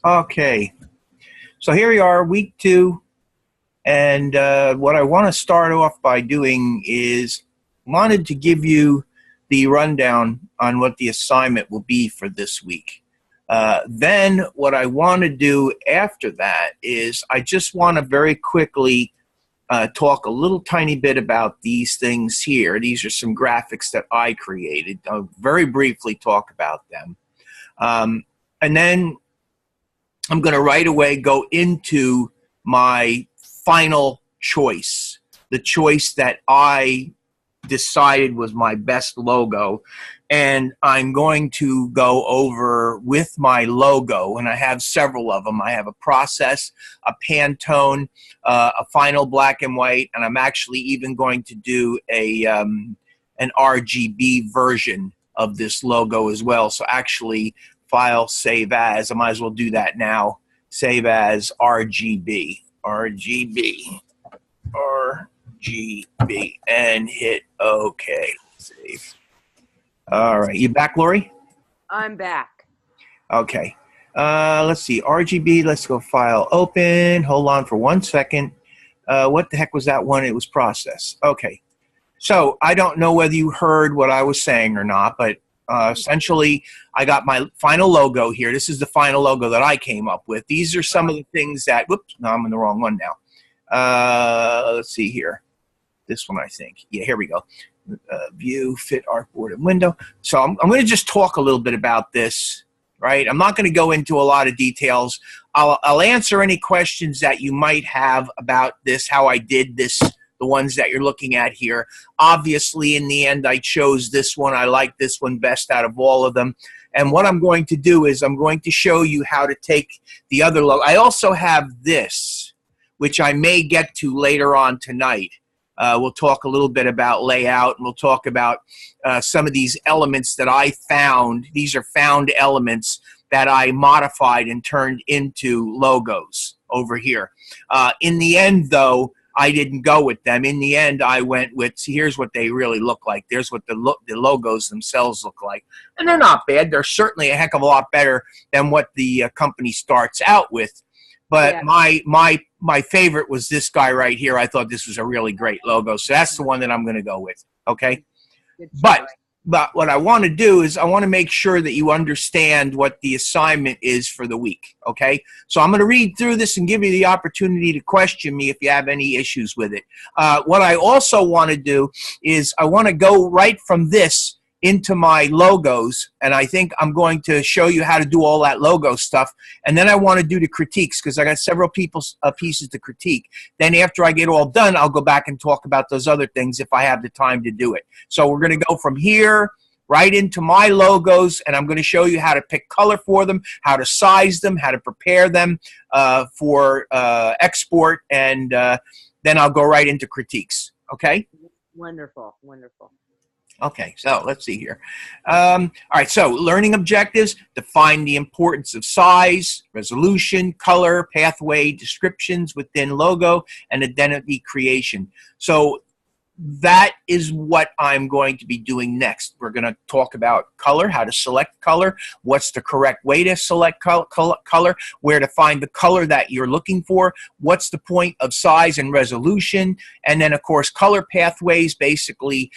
Okay, so here we are, week 2, and what I want to start off by doing is wanted to give you the rundown on what the assignment will be for this week. Then what I want to do after that is I just want to very quickly talk a little tiny bit about these things here. These are some graphics that I created. I'll very briefly talk about them. And then I'm going to right away go into my final choice, the choice that I decided was my best logo. And I'm going to go over with my logo, and I have several of them. I have a process, a Pantone, a final black and white, and I'm actually even going to do an RGB version of this logo as well. So actually, file, save as. I might as well do that now. Save as RGB, and hit OK. Save. All right, you back, Lori? I'm back. Okay. Let's see, RGB. Let's go file, open. Hold on for 1 second. What the heck was that one? It was process. Okay. So I don't know whether you heard what I was saying or not, but essentially, I got my final logo here. This is the final logo that I came up with. These are some of the things that, whoops, no, I'm in the wrong one now. Let's see here. This one, I think. Yeah, here we go. View, fit, artboard, and window. So I'm going to just talk a little bit about this, right? I'm not going to go into a lot of details. I'll answer any questions that you might have about this, how I did this, the ones that you're looking at here. Obviously, in the end, I chose this one. I like this one best out of all of them. And what I'm going to do is I'm going to show you how to take the other logo. I also have this, which I may get to later on tonight. We'll talk a little bit about layout, and we'll talk about some of these elements that I found. These are found elements that I modified and turned into logos over here. In the end, though, I didn't go with them. In the end, I went with, see, here's what they really look like. There's what the logos themselves look like. And they're not bad. They're certainly a heck of a lot better than what the company starts out with. But yeah, my favorite was this guy right here. I thought this was a really great logo. So that's the one that I'm going to go with, okay? But what I want to do is I want to make sure that you understand what the assignment is for the week, okay? So I'm going to read through this and give you the opportunity to question me if you have any issues with it. What I also want to do is I want to go right from this into my logos, and I think I'm going to show you how to do all that logo stuff, and then I want to do the critiques because I got several pieces to critique. Then after I get all done, I'll go back and talk about those other things if I have the time to do it. So we're going to go from here right into my logos, and I'm going to show you how to pick color for them, how to size them, how to prepare them for export, and then I'll go right into critiques, okay? Wonderful, wonderful. Okay, so let's see here. All right, so learning objectives, define the importance of size, resolution, color, pathway, descriptions within logo, and identity creation. So that is what I'm going to be doing next. We're going to talk about color, how to select color, what's the correct way to select color, where to find the color that you're looking for, what's the point of size and resolution, and then, of course, color pathways, basically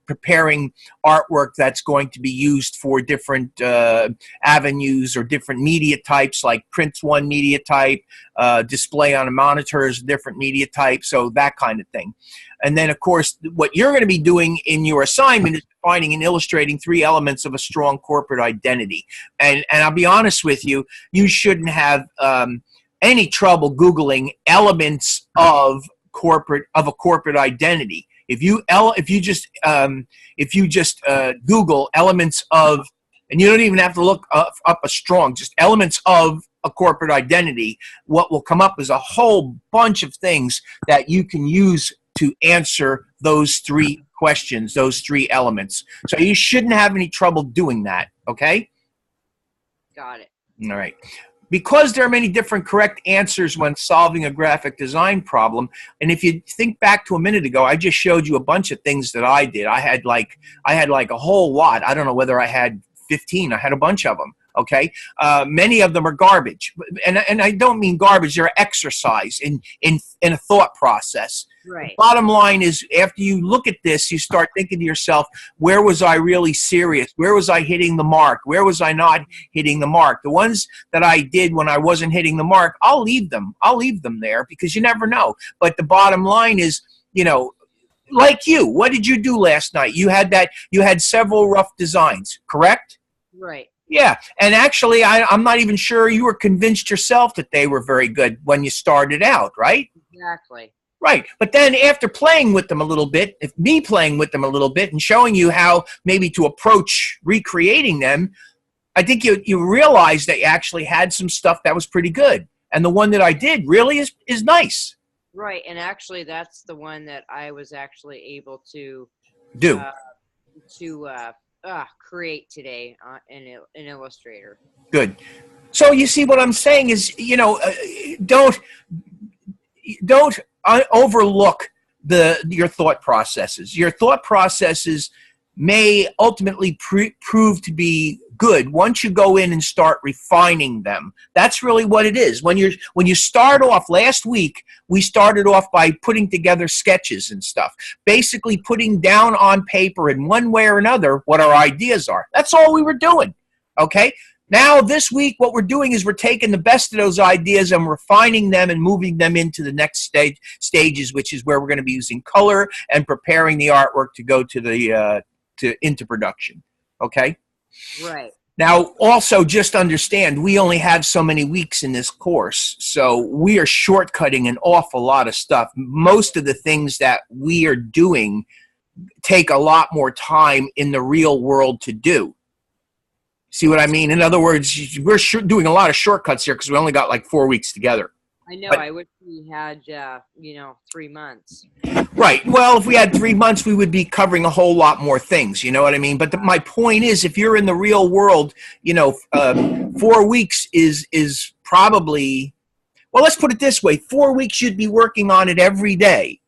preparing artwork that's going to be used for different avenues or different media types, like print's one media type, display on a monitor is a different media type, so that kind of thing. And then, of course, what you're going to be doing in your assignment is defining and illustrating 3 elements of a strong corporate identity. And I'll be honest with you, you shouldn't have any trouble Googling elements of a corporate identity. If you just Google elements of, and you don't even have to look up a strong, just elements of a corporate identity, what will come up is a whole bunch of things that you can use to answer those 3 questions, those 3 elements. So you shouldn't have any trouble doing that, okay? Got it. All right. Because there are many different correct answers when solving a graphic design problem, and if you think back to a minute ago, I just showed you a bunch of things that I did. I had like a whole lot. I don't know whether I had 15. I had a bunch of them. Okay, many of them are garbage, and I don't mean garbage. They're exercise in a thought process. Right. Bottom line is, after you look at this, you start thinking to yourself, where was I really serious? Where was I hitting the mark? Where was I not hitting the mark? The ones that I did when I wasn't hitting the mark, I'll leave them. I'll leave them there because you never know. But the bottom line is, you know, like you, what did you do last night? You had several rough designs, correct? Right. Yeah, and actually, I'm not even sure you were convinced yourself that they were very good when you started out, right? Exactly. Right, but then after playing with them a little bit, playing with them a little bit and showing you how maybe to approach recreating them, I think you realize that you actually had some stuff that was pretty good. And the one that I did really is nice. Right, and actually that's the one that I was actually able to create today in Illustrator. Good. So you see what I'm saying is, you know, don't overlook your thought processes. Your thought processes may ultimately prove to be good once you go in and start refining them. That's really what it is. When you start off, last week we started off by putting together sketches and stuff, basically putting down on paper in one way or another what our ideas are. That's all we were doing. Okay? Now, this week, what we're doing is we're taking the best of those ideas and refining them and moving them into the next stages, which is where we're going to be using color and preparing the artwork to go to into production. Okay? Right. Now, also, just understand, we only have so many weeks in this course, so we are shortcutting an awful lot of stuff. Most of the things that we are doing take a lot more time in the real world to do. See what I mean? In other words, we're doing a lot of shortcuts here because we only got like 4 weeks together. I know. But I wish we had, 3 months. Right. Well, if we had 3 months, we would be covering a whole lot more things. You know what I mean? But my point is, if you're in the real world, 4 weeks is probably, well, let's put it this way. 4 weeks you'd be working on it every day.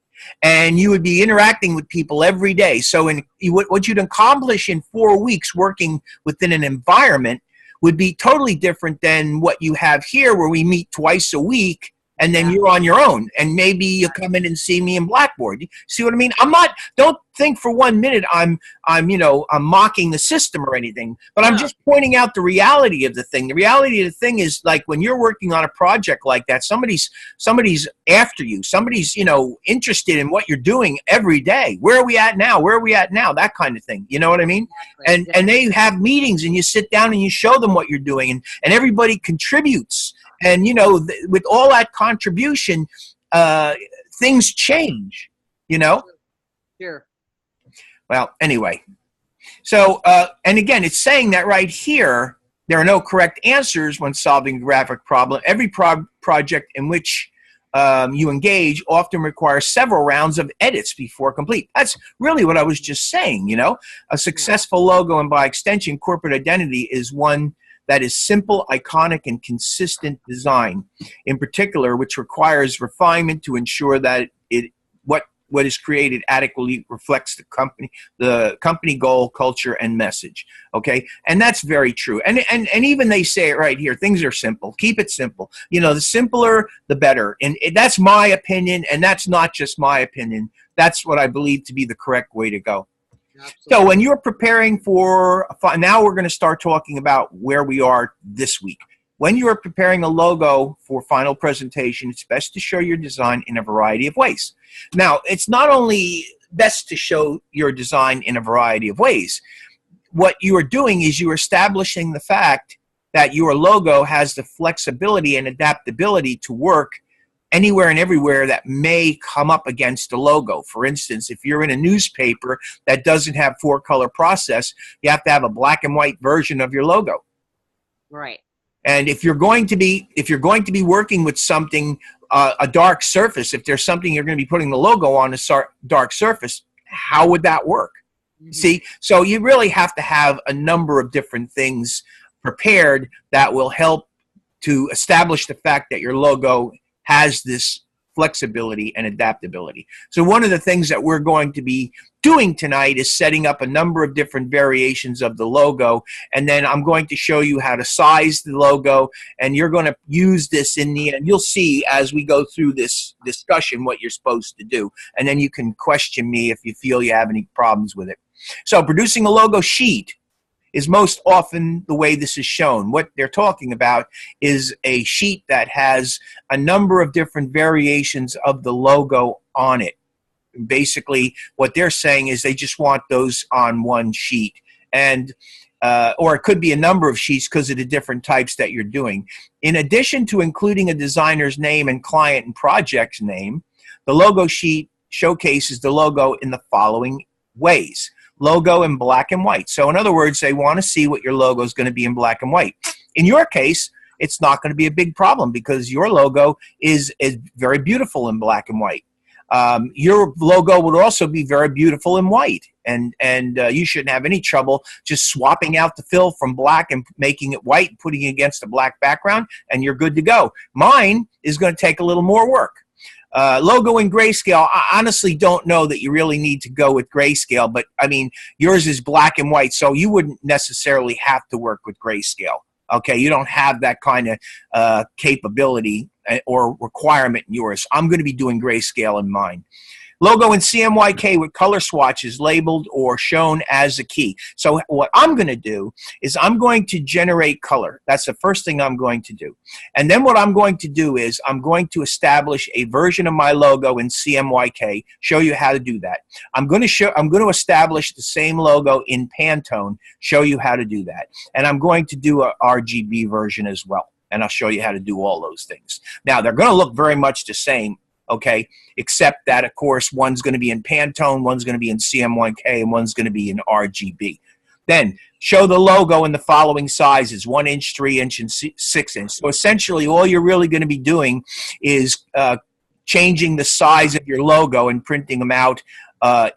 And you would be interacting with people every day. So what you'd accomplish in 4 weeks working within an environment would be totally different than what you have here, where we meet twice a week and then you're on your own. And maybe you come in and see me in Blackboard. See what I mean? Don't think for 1 minute I'm mocking the system or anything, but I'm just pointing out the reality of the thing. The reality of the thing is, like, when you're working on a project like that, somebody's after you. Somebody's, interested in what you're doing every day. Where are we at now? Where are we at now? That kind of thing. You know what I mean? Exactly. And they have meetings and you sit down and you show them what you're doing, and everybody contributes. And, with all that contribution, things change, Sure. Well, anyway. So, and again, it's saying that right here, there are no correct answers when solving a graphic problem. Every project in which you engage often requires several rounds of edits before complete. That's really what I was just saying, A successful logo, and by extension, corporate identity, is one that is simple, iconic, and consistent design, in particular, which requires refinement to ensure that what is created adequately reflects the company goal, culture, and message. Okay, and that's very true. And even they say it right here: things are simple. Keep it simple. The simpler, the better. And that's my opinion, and that's not just my opinion. That's what I believe to be the correct way to go. Absolutely. So when you're preparing for, now we're going to start talking about where we are this week. When you are preparing a logo for final presentation, it's best to show your design in a variety of ways. Now, it's not only best to show your design in a variety of ways. What you are doing is you are establishing the fact that your logo has the flexibility and adaptability to work anywhere and everywhere that may come up against a logo. For instance, if you're in a newspaper that doesn't have 4-color process, you have to have a black and white version of your logo. Right. And if you're going to be working with something, a dark surface, if there's something you're going to be putting the logo on a dark surface, how would that work? Mm-hmm. See, so you really have to have a number of different things prepared that will help to establish the fact that your logo has this flexibility, and adaptability. So one of the things that we're going to be doing tonight is setting up a number of different variations of the logo, and then I'm going to show you how to size the logo, and you're going to use this in the end. You'll see as we go through this discussion what you're supposed to do, and then you can question me if you feel you have any problems with it. So producing a logo sheet is most often the way this is shown. What they're talking about is a sheet that has a number of different variations of the logo on it. Basically, what they're saying is they just want those on one sheet, and or it could be a number of sheets because of the different types that you're doing. In addition to including a designer's name and client and project's name, the logo sheet showcases the logo in the following ways. Logo in black and white. So in other words, they want to see what your logo is going to be in black and white. In your case, it's not going to be a big problem because your logo is very beautiful in black and white. Your logo would also be very beautiful in white, and you shouldn't have any trouble just swapping out the fill from black and making it white, putting it against a black background, and you're good to go. Mine is going to take a little more work. Logo in grayscale, I honestly don't know that you really need to go with grayscale, but I mean, yours is black and white, so you wouldn't necessarily have to work with grayscale. Okay, you don't have that kind of capability or requirement in yours. I'm going to be doing grayscale in mine. Logo in CMYK with color swatches labeled or shown as a key. So what I'm going to do is I'm going to generate color. That's the first thing I'm going to do. And then what I'm going to do is I'm going to establish a version of my logo in CMYK, show you how to do that. I'm going to establish the same logo in Pantone, show you how to do that. And I'm going to do a RGB version as well. And I'll show you how to do all those things. Now, they're going to look very much the same, okay, except that, of course, one's going to be in Pantone, one's going to be in CMYK, and one's going to be in RGB. Then, show the logo in the following sizes, 1 inch, 3 inch, and 6 inch. So essentially, all you're really going to be doing is changing the size of your logo and printing them out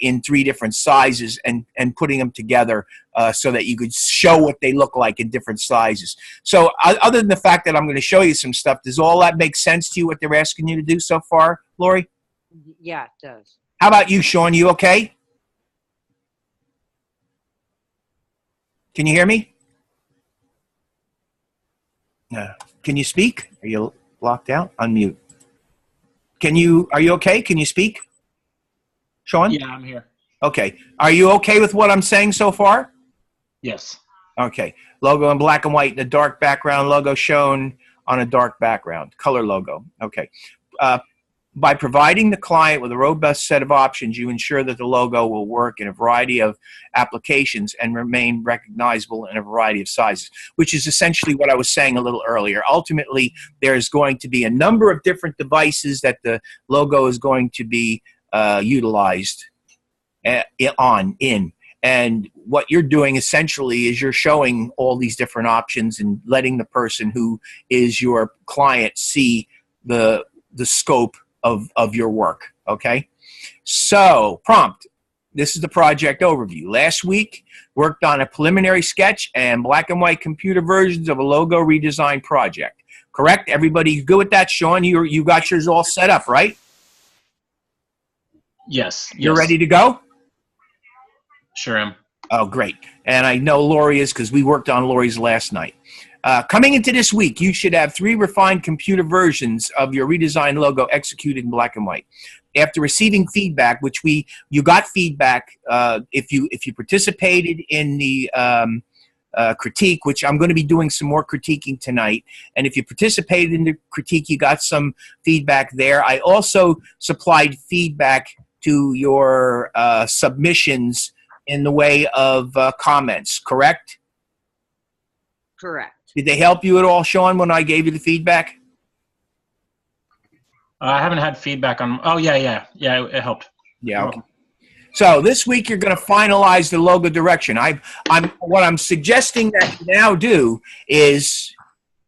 in 3 different sizes and putting them together so that you could show what they look like in different sizes. So other than the fact that I'm going to show you some stuff, does all that make sense to you, what they're asking you to do so far, Lori? Yeah, it does. How about you, Sean? You okay? Can you hear me? Can you speak? Are you locked out? Unmute. Are you okay? Can you speak? Sean? Yeah, I'm here. Okay. Are you okay with what I'm saying so far? Yes. Okay. Logo in black and white, the dark background, logo shown on a dark background, color logo. Okay. By providing the client with a robust set of options, you ensure that the logo will work in a variety of applications and remain recognizable in a variety of sizes, which is essentially what I was saying a little earlier. Ultimately, there's going to be a number of different devices that the logo is going to be utilized in. And what you're doing essentially is you're showing all these different options and letting the person who is your client see the scope of your work, okay? So, prompt. This is the project overview. Last week, worked on a preliminary sketch and black and white computer versions of a logo redesign project. Correct? Everybody good with that, Sean? You got yours all set up, right? Yes. You're ready to go? Sure am. Oh, great. And I know Lori is because we worked on Lori's last night. Coming into this week, you should have 3 refined computer versions of your redesigned logo executed in black and white. After receiving feedback, which you got feedback if you participated in the critique, which I'm going to be doing some more critiquing tonight. And if you participated in the critique, you got some feedback there. I also supplied feedback to your submissions in the way of comments, correct? Correct. Did they help you at all, Sean, when I gave you the feedback? I haven't had feedback on. Oh, yeah, it helped. Yeah. Okay. So this week you're going to finalize the logo direction. What I'm suggesting that you now do is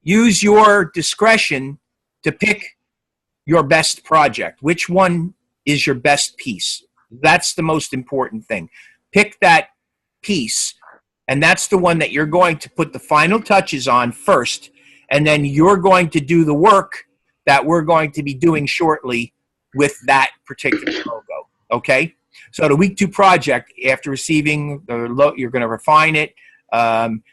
use your discretion to pick your best project. Which one is your best piece? That's the most important thing. Pick that piece, and that's the one that you're going to put the final touches on first, and then you're going to do the work that we're going to be doing shortly with that particular logo, okay? So the week 2 project, after receiving the logo, you're going to refine it,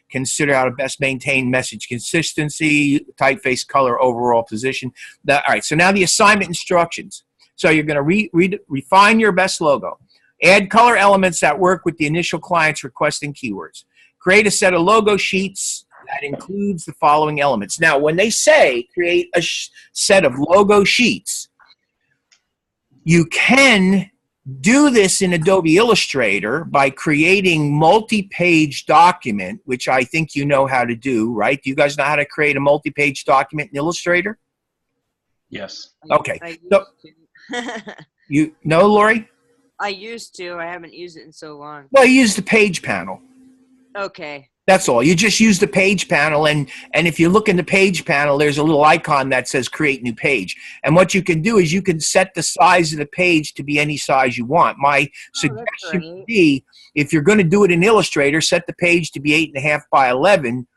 consider how to best maintain message consistency, typeface, color, overall position. All right, so now the assignment instructions. So you're going to refine your best logo. Add color elements that work with the initial client's requesting keywords. Create a set of logo sheets that includes the following elements. Now, when they say create a set of logo sheets, you can do this in Adobe Illustrator by creating multi-page document, which I think you know how to do, right? Do you guys know how to create a multi-page document in Illustrator? Yes. Okay. I used So, to. you know, Lori? I used to. I haven't used it in so long. Well, you use the page panel. Okay. That's all. You just use the page panel, and if you look in the page panel, there's a little icon that says create new page. And what you can do is you can set the size of the page to be any size you want. My suggestion would be, if you're going to do it in Illustrator, set the page to be 8.5 by 11,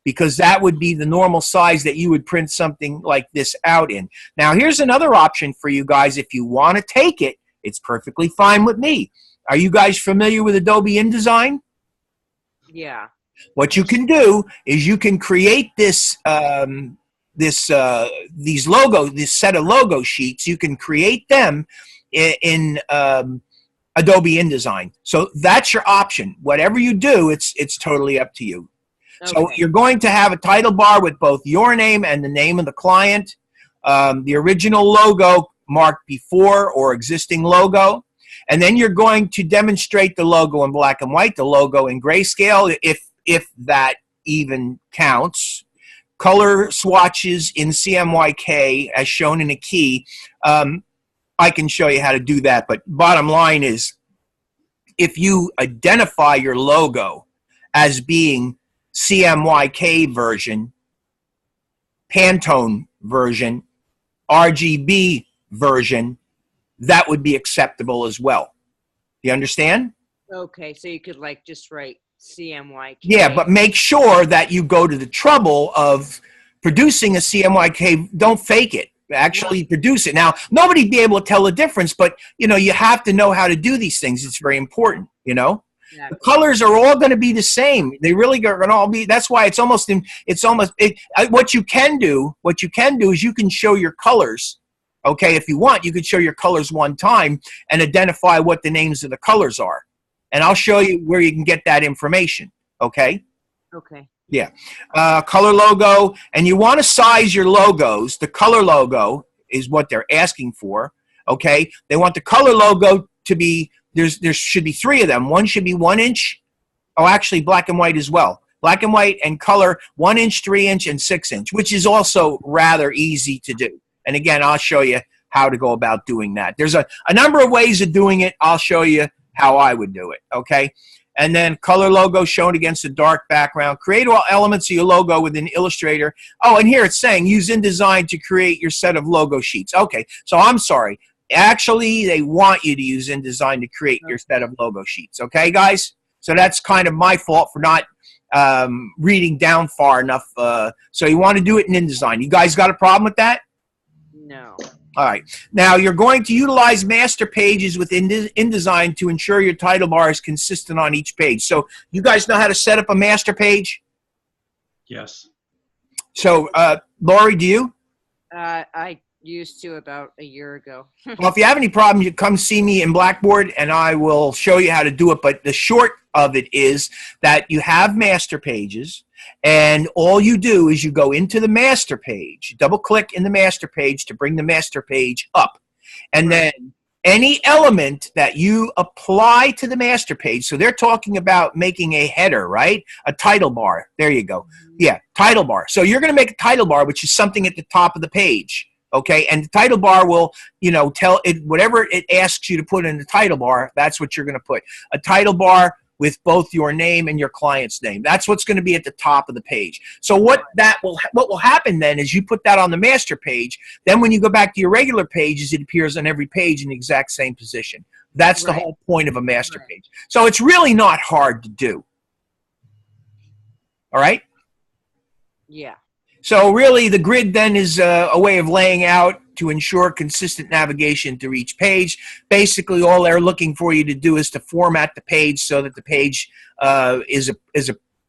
because that would be the normal size that you would print something like this out in. Now, here's another option for you guys. If you want to take it, it's perfectly fine with me. Are you guys familiar with Adobe InDesign? Yeah. What you can do is you can create this this set of logo sheets. You can create them in Adobe InDesign. So that's your option. Whatever you do, it's totally up to you. Okay. So you're going to have a title bar with both your name and the name of the client, the original logo marked before or existing logo, and then you're going to demonstrate the logo in black and white, the logo in grayscale, if that even counts. Color swatches in CMYK as shown in a key. I can show you how to do that, but bottom line is, if you identify your logo as being CMYK version, Pantone version, RGB version, that would be acceptable as well. You understand? Okay, so you could like just write CMYK. Yeah, but make sure that you go to the trouble of producing a CMYK. Don't fake it. Actually produce it. Now, nobody'd be able to tell the difference, but you know, you have to know how to do these things. It's very important, you know. Yeah. The colors are all going to be the same. They really are going to all be. That's why what you can do is you can show your colors. Okay, if you want, you could show your colors one time and identify what the names of the colors are. And I'll show you where you can get that information, okay? Okay. Yeah. Color logo, and you want to size your logos. The color logo is what they're asking for, okay? They want the color logo to be, there should be 3 of them. One should be 1 inch. Oh, actually, black and white as well. Black and white and color, 1 inch, 3 inch, and 6 inch, which is also rather easy to do. And again, I'll show you how to go about doing that. There's a number of ways of doing it. I'll show you how I would do it, okay? And then color logo shown against a dark background. Create all elements of your logo within Illustrator. Oh, and here it's saying use InDesign to create your set of logo sheets. Okay, so I'm sorry. Actually, they want you to use InDesign to create your set of logo sheets, okay, guys? So that's kind of my fault for not reading down far enough. So you want to do it in InDesign. You guys got a problem with that? No. All right. Now, you're going to utilize master pages within InDesign to ensure your title bar is consistent on each page. So you guys know how to set up a master page? Yes. So, Lori, do you? I used to about a year ago. Well, if you have any problem, you come see me in Blackboard, and I will show you how to do it. But the short of it is that you have master pages, and all you do is you go into the master page, double-click in the master page to bring the master page up. And then any element that you apply to the master page, so they're talking about making a header, right? A title bar. There you go. Yeah, title bar. So you're going to make a title bar, which is something at the top of the page. Okay, and the title bar will, you know, tell it whatever it asks you to put in the title bar, that's what you're going to put. A title bar with both your name and your client's name. That's what's going to be at the top of the page. So what will happen then is you put that on the master page. Then when you go back to your regular pages, it appears on every page in the exact same position. That's the whole point of a master page. So it's really not hard to do. All right? Yeah. So really, the grid then is a way of laying out to ensure consistent navigation through each page. Basically, all they're looking for you to do is to format the page so that the page is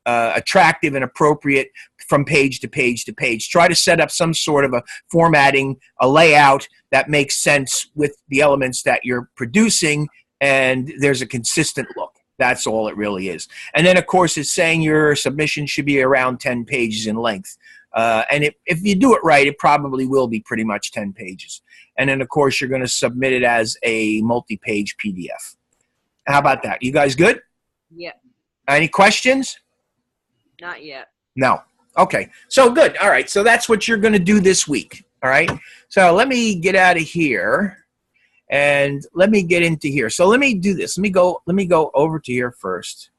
attractive and appropriate from page to page to page. Try to set up some sort of a formatting, a layout that makes sense with the elements that you're producing, and there's a consistent look. That's all it really is. And then, of course, it's saying your submission should be around 10 pages in length. And if you do it right, it probably will be pretty much 10 pages. And then, of course, you're going to submit it as a multi-page PDF. How about that? You guys good? Yeah. Any questions? Not yet. No. Okay. So good. All right. So that's what you're going to do this week. All right. So let me get out of here and let me get into here. So let me do this. Let me go over to here first.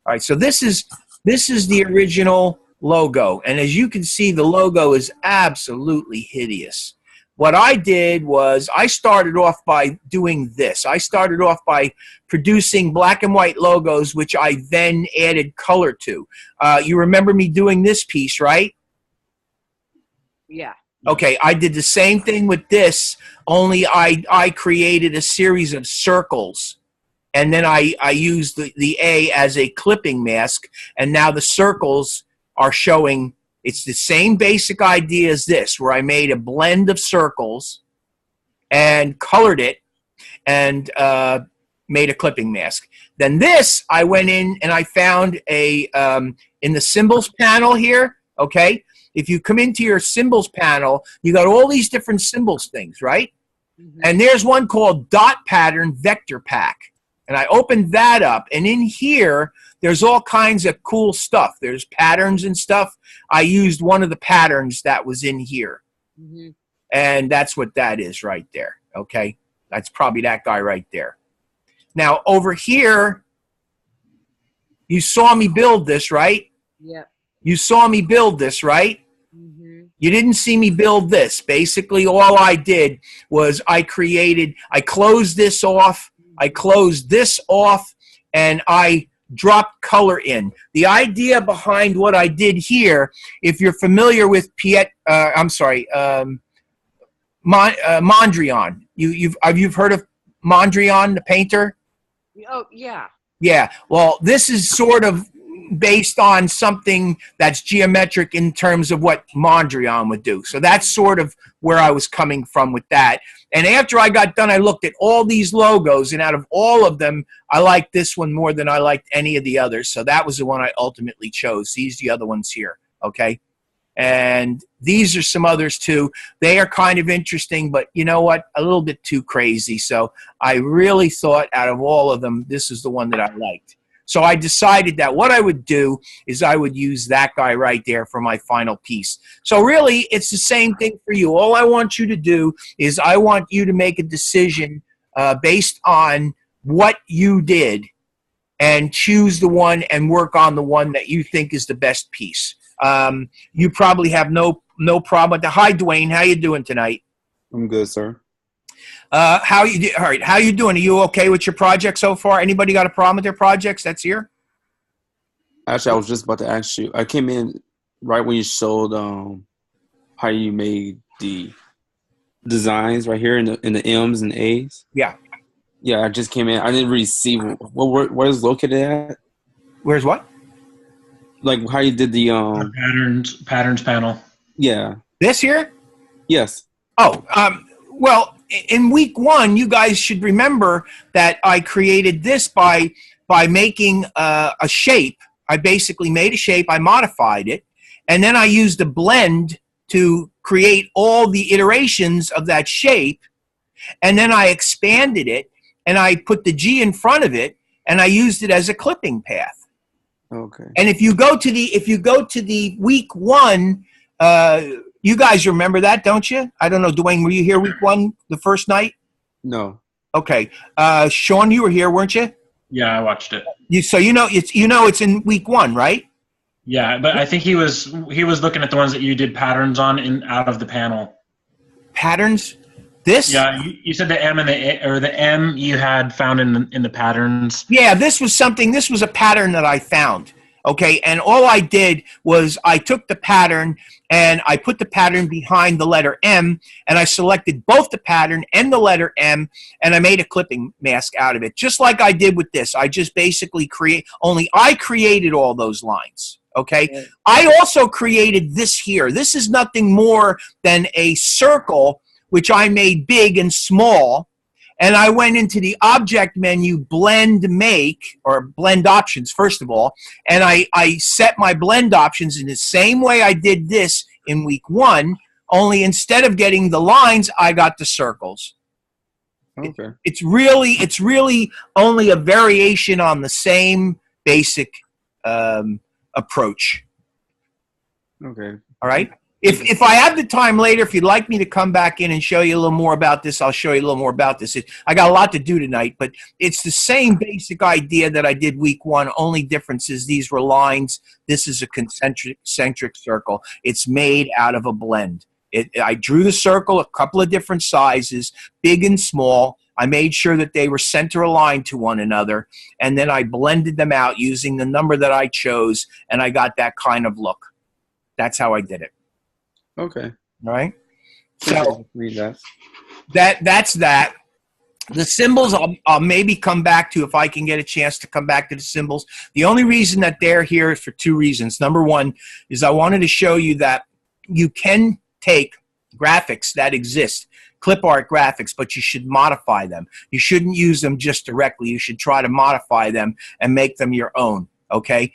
All right. So this is the original logo. And as you can see, the logo is absolutely hideous. What I did was I started off by doing this. I started off by producing black and white logos, which I then added color to. You remember me doing this piece, right? Yeah. Okay, I did the same thing with this, only I created a series of circles. And then I used the A as a clipping mask, and now the circles are showing. It's the same basic idea as this, where I made a blend of circles and colored it and made a clipping mask. Then this, I went in and I found a, in the symbols panel here, okay? If you come into your symbols panel, you got all these different symbols things, right? Mm-hmm. And there's one called Dot Pattern Vector Pack. And I opened that up, and in here, there's all kinds of cool stuff. There's patterns and stuff. I used one of the patterns that was in here. Mm-hmm. And that's what that is right there, okay? That's probably that guy right there. Now, over here, you saw me build this, right? Yeah. You saw me build this, right? Mm-hmm. You didn't see me build this. Basically, all I did was I closed this off, I closed this off, and I dropped color in. The idea behind what I did here, if you're familiar with Mondrian, you've heard of Mondrian, the painter? Oh, yeah. Yeah. Well, this is sort of based on something that's geometric in terms of what Mondrian would do. So that's sort of where I was coming from with that. And after I got done, I looked at all these logos, and out of all of them, I liked this one more than I liked any of the others. So that was the one I ultimately chose. These are the other ones here, okay? And these are some others too. They are kind of interesting, but you know what? A little bit too crazy. So I really thought out of all of them, this is the one that I liked. So I decided that what I would do is I would use that guy right there for my final piece. So really, it's the same thing for you. All I want you to do is I want you to make a decision based on what you did and choose the one and work on the one that you think is the best piece. You probably have no problem with that. Hi, Dwayne. How you doing tonight? I'm good, sir. All right, how you doing? Are you okay with your project so far? Anybody got a problem with their projects that's here? Actually, I was just about to ask you. I came in right when you showed how you made the designs right here in the M's and A's. Yeah. Yeah, I just came in. I didn't really see where it's located at. Where's what? Like how you did the patterns panel. Yeah. This here? Yes. Oh, well, in week 1, you guys should remember that I created this by making a shape. I basically made a shape, I modified it, and then I used a blend to create all the iterations of that shape, and then I expanded it, and I put the G in front of it, and I used it as a clipping path. Okay. And if you go to the week 1, you guys remember that, don't you? I don't know, Dwayne, were you here week 1, the first night? No. Okay. Sean, you were here, weren't you? Yeah, I watched it. So it's in week 1, right? Yeah, but I think he was looking at the ones that you did patterns on out of the panel. Patterns? This? Yeah, you said the M and the M you had found in the patterns. Yeah, this was a pattern that I found. Okay, and all I did was I took the pattern and I put the pattern behind the letter M, and I selected both the pattern and the letter M, and I made a clipping mask out of it, just like I did with this. I just basically I created all those lines. Okay, Right. I also created this here. This is nothing more than a circle, which I made big and small. And I went into the object menu, blend make, or blend options, first of all, and I set my blend options in the same way I did this in week 1, only instead of getting the lines, I got the circles. Okay. It's really only a variation on the same basic approach. Okay. All right? If I have the time later, if you'd like me to come back in and show you a little more about this, I'll show you a little more about this. I got a lot to do tonight, but it's the same basic idea that I did week 1. Only difference is these were lines. This is a concentric circle. It's made out of a blend. I drew the circle, a couple of different sizes, big and small. I made sure that they were center aligned to one another, and then I blended them out using the number that I chose, and I got that kind of look. That's how I did it. Okay. All right. Okay, So read that. that's that. The symbols I'll maybe come back to if I can get a chance to come back to the symbols. The only reason that they're here is for 2 reasons. Number 1 is I wanted to show you that you can take graphics that exist, clip art graphics, but you should modify them. You shouldn't use them just directly. You should try to modify them and make them your own. Okay.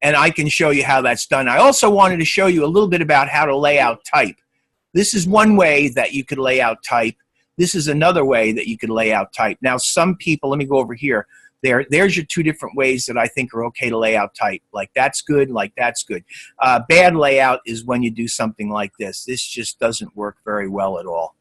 And I can show you how that's done. I also wanted to show you a little bit about how to lay out type. This is one way that you could lay out type. This is another way that you could lay out type. Now, some people, let me go over here. There's your 2 different ways that I think are okay to lay out type. Like that's good, like that's good. Bad layout is when you do something like this. This just doesn't work very well at all.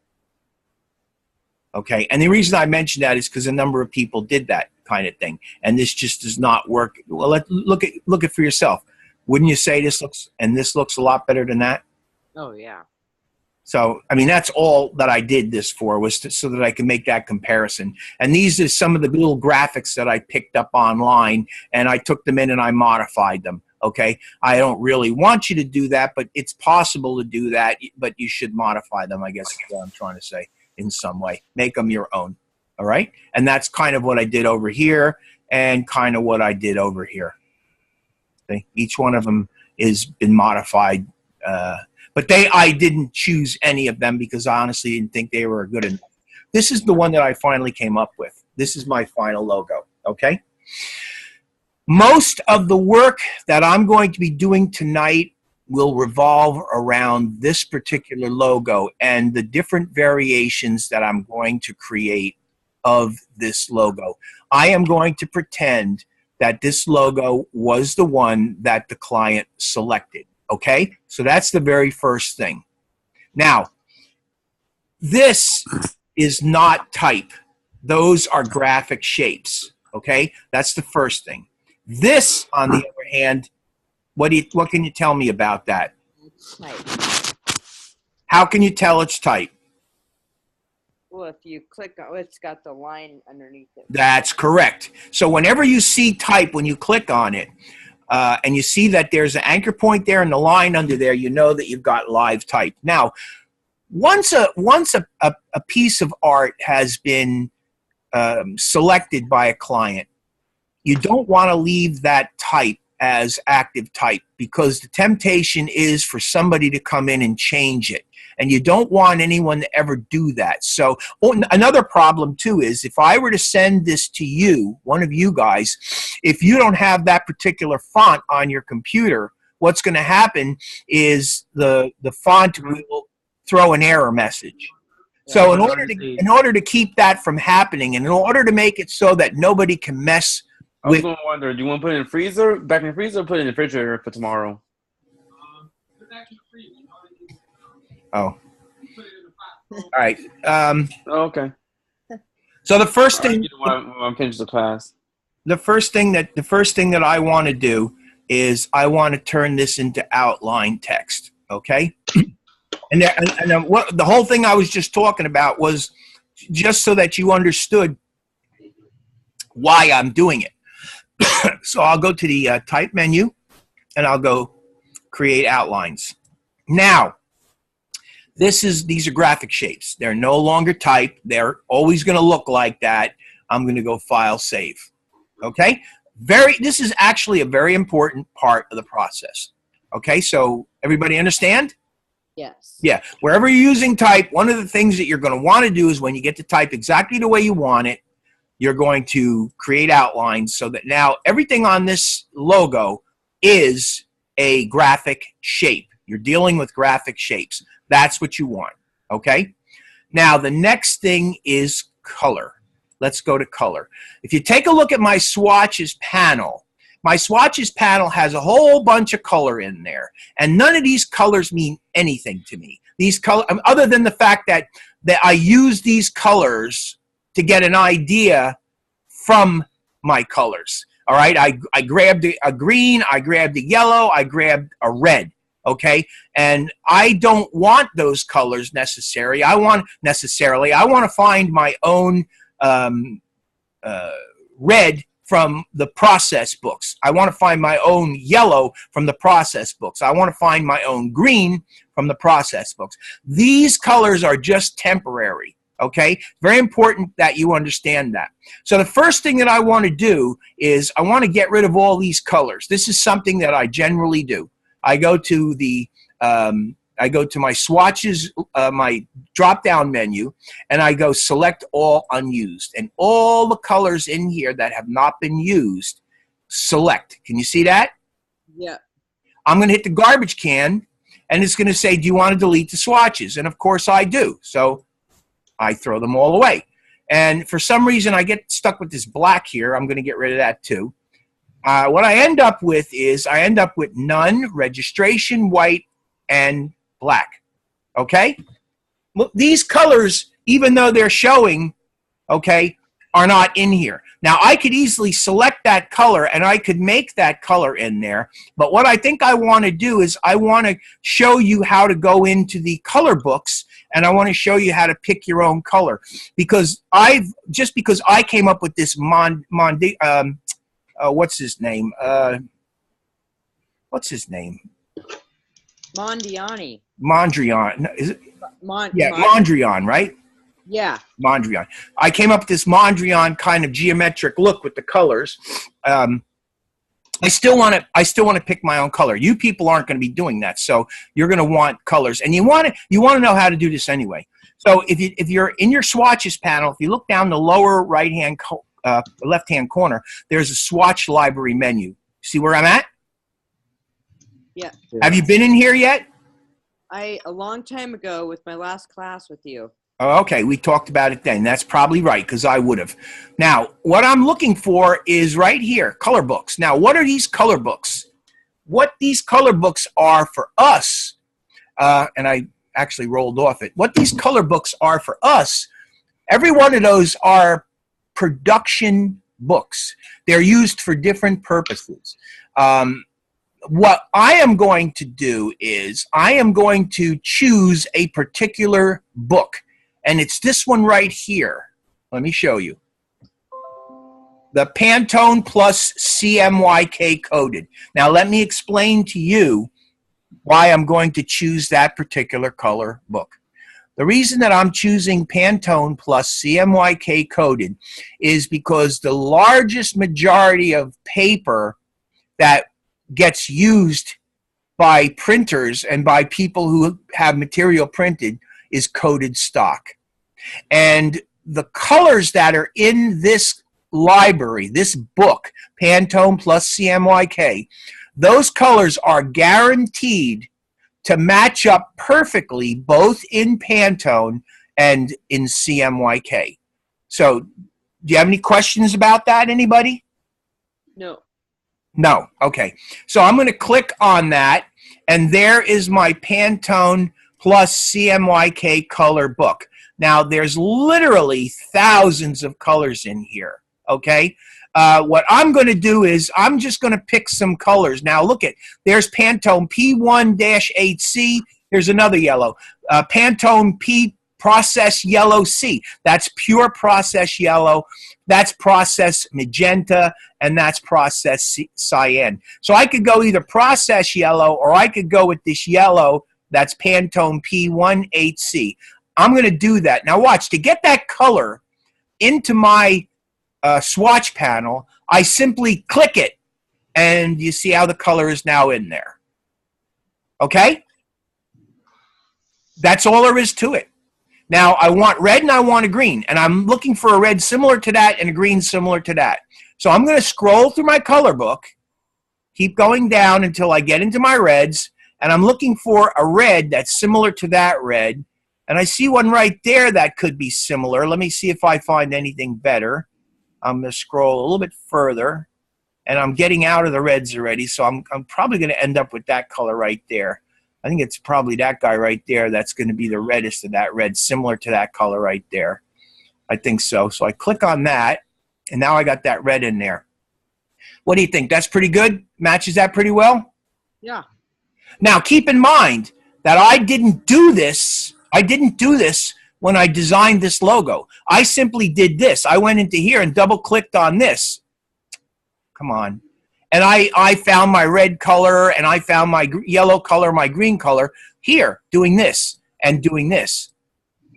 Okay, and the reason I mention that is because a number of people did that kind of thing, and this just does not work. Well, look at for yourself. Wouldn't you say this looks a lot better than that? Oh, yeah. So, I mean, that's all that I did this for, was so that I can make that comparison. And these are some of the little graphics that I picked up online, and I took them in and I modified them. Okay, I don't really want you to do that, but it's possible to do that, but you should modify them, I guess is what I'm trying to say, in some way. Make them your own. All right? And that's kind of what I did over here and kind of what I did over here. Okay? Each one of them has been modified, but I didn't choose any of them because I honestly didn't think they were good enough. This is the one that I finally came up with. This is my final logo. Okay? Most of the work that I'm going to be doing tonight will revolve around this particular logo and the different variations that I'm going to create of this logo. I am going to pretend that this logo was the one that the client selected. Okay? So that's the very first thing. Now, this is not type. Those are graphic shapes. Okay? That's the first thing. This, on the other hand, what can you tell me about that? Type. How can you tell it's type? Well, if you click on it's got the line underneath it. That's correct. So whenever you see type, when you click on it, and you see that there's an anchor point there and the line under there, you know that you've got live type. Now, once a piece of art has been selected by a client, you don't want to leave that type as active type because the temptation is for somebody to come in and change it. And you don't want anyone to ever do that. So another problem too is if I were to send this to you, one of you guys, if you don't have that particular font on your computer, what's going to happen is the font will throw an error message. So in order to keep that from happening, and in order to make it so that nobody can mess I was going to wonder, do you want to put it in the freezer, back in the freezer, or put it in the refrigerator for tomorrow? Put it back in the freezer. Oh. Put it in the pot. All right. Okay. So the first thing, I'm finished the class. the first thing that I want to do is I want to turn this into outline text. Okay. And what the whole thing I was just talking about was just so that you understood why I'm doing it. So I'll go to the type menu, and I'll go create outlines. Now, these are graphic shapes. They're no longer typed. They're always going to look like that. I'm going to go File, Save. Okay? This is actually a very important part of the process. Okay, so everybody understand? Yes. Yeah. Wherever you're using type, one of the things that you're going to want to do is when you get to type exactly the way you want it, you're going to create outlines so that now everything on this logo is a graphic shape. You're dealing with graphic shapes. That's what you want, okay? Now, the next thing is color. Let's go to color. If you take a look at my swatches panel, my swatches panel has a whole bunch of color in there, and none of these colors mean anything to me. These color, other than the fact that I use these colors to get an idea from my colors. All right, I grabbed a green, I grabbed a yellow, I grabbed a red. Okay, and I don't want those colors necessarily. I want to find my own red from the process books. I want to find my own yellow from the process books. I want to find my own green from the process books. These colors are just temporary. Okay, very important that you understand that. So the first thing that I want to do is I want to get rid of all these colors. This is something that I generally do. I go to my swatches, my drop-down menu, and I go select all unused. And all the colors in here that have not been used, select. Can you see that? Yeah. I'm going to hit the garbage can, and it's going to say, do you want to delete the swatches? And of course I do. So I throw them all away. And for some reason I get stuck with this black here. I'm going to get rid of that too. What I end up with is none, registration, white, and black. Okay? Well, these colors, even though they're showing, okay, are not in here. Now, I could easily select that color, and I could make that color in there. But what I think I want to do is I want to show you how to go into the color books, and I want to show you how to pick your own color. Because just because I came up with this what's his name? What's his name? Mondrian. Mondrian. Is it? Yeah, Mondrian, right? Yeah. Mondrian. I came up with this Mondrian kind of geometric look with the colors. I still want to pick my own color. You people aren't going to be doing that, so you're going to want colors, and you want to know how to do this anyway. So if you're in your swatches panel, if you look down the lower right-hand left-hand corner, there's a Swatch Library menu. See where I'm at? Yeah. Have you been in here yet? A long time ago with my last class with you. Oh, okay, we talked about it then. That's probably right, because I would have. Now, what I'm looking for is right here, color books. Now, what are these color books? What these color books are for us, and I actually rolled off it. What these color books are for us, every one of those are production books. They're used for different purposes. What I am going to do is I am going to choose a particular book. And it's this one right here. Let me show you. The Pantone Plus CMYK coded. Now let me explain to you why I'm going to choose that particular color book. The reason that I'm choosing Pantone Plus CMYK coded is because the largest majority of paper that gets used by printers and by people who have material printed is coded stock. And the colors that are in this library, this book, Pantone Plus CMYK, those colors are guaranteed to match up perfectly both in Pantone and in CMYK. So, do you have any questions about that, anybody? No. No. Okay. So I'm going to click on that, and there is my Pantone Plus CMYK color book. Now, there's literally thousands of colors in here, okay? What I'm going to do is I'm just going to pick some colors. Now, look at, there's Pantone P1-8C. Here's another yellow. Pantone process yellow C. That's pure process yellow. That's process magenta, and that's process cyan. So I could go either process yellow, or I could go with this yellow that's Pantone P18C. I'm going to do that. Now watch, to get that color into my swatch panel, I simply click it, and you see how the color is now in there. Okay? That's all there is to it. Now, I want red and I want a green, and I'm looking for a red similar to that and a green similar to that. So I'm going to scroll through my color book, keep going down until I get into my reds, and I'm looking for a red that's similar to that red, and I see one right there that could be similar. Let me see if I find anything better. I'm going to scroll a little bit further, and I'm getting out of the reds already, so I'm probably going to end up with that color right there. I think it's probably that guy right there that's going to be the reddest of that red, similar to that color right there. I think so. So I click on that, and now I got that red in there. What do you think? That's pretty good? Matches that pretty well? Yeah. Now, keep in mind that I didn't do this. I didn't do this when I designed this logo. I simply did this. I went into here and double-clicked on this. Come on. And I found my red color, and I found my yellow color, my green color here, doing this and doing this.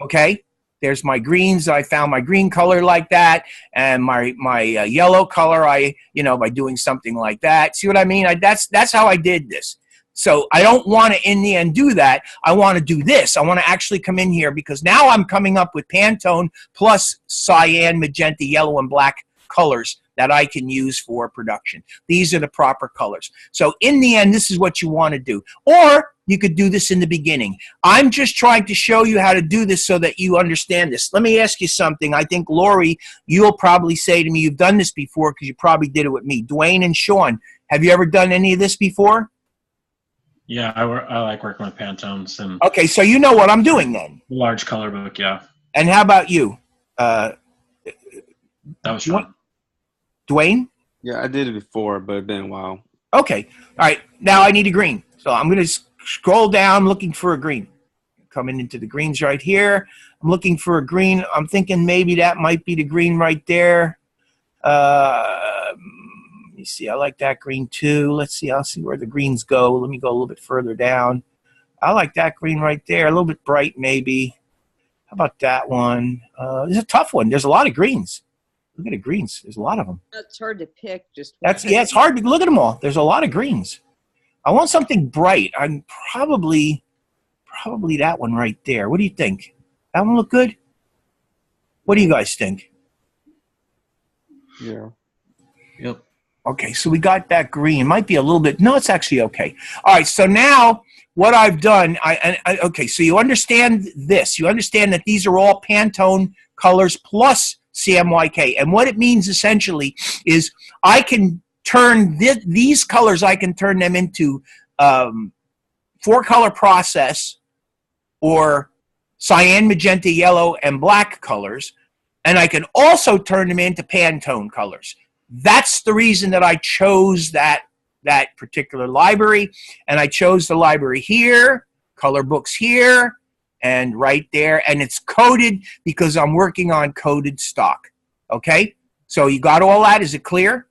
Okay? There's my greens. I found my green color like that, and my yellow color, by doing something like that. See what I mean? That's how I did this. So I don't want to, in the end, do that. I want to do this. I want to actually come in here, because now I'm coming up with Pantone plus cyan, magenta, yellow, and black colors that I can use for production. These are the proper colors. So in the end, this is what you want to do. Or you could do this in the beginning. I'm just trying to show you how to do this so that you understand this. Let me ask you something. I think, Lori, you'll probably say to me, you've done this before because you probably did it with me. Dwayne and Sean, have you ever done any of this before? Yeah, I like working with Pantones and Okay, so you know what I'm doing then. large color book, yeah. And how about you? That was fun. Dwayne? Yeah, I did it before, but it's been a while. Okay. All right. Now I need a green. So I'm going to scroll down looking for a green. Coming into the greens right here. I'm looking for a green. I'm thinking maybe that might be the green right there. Let me see. I like that green too. Let's see. I'll see where the greens go. Let me go a little bit further down. I like that green right there. A little bit bright maybe. How about that one? It's a tough one. There's a lot of greens. Look at the greens. There's a lot of them. It's hard to pick. Yeah, it's hard to look at them all. There's a lot of greens. I want something bright. I'm probably that one right there. What do you think? That one look good? What do you guys think? Yeah. Yep. Okay, so we got that green. Might be a little bit. No, it's actually okay. All right, so now what I've done, okay, so you understand this. You understand that these are all Pantone colors plus CMYK. And what it means essentially is I can turn these colors, I can turn them into 4-color process or cyan, magenta, yellow, and black colors. And I can also turn them into Pantone colors. That's the reason that I chose that particular library. And I chose the library here, color books here, and right there, and it's coded because I'm working on coded stock. Okay? So you got all that? Is it clear?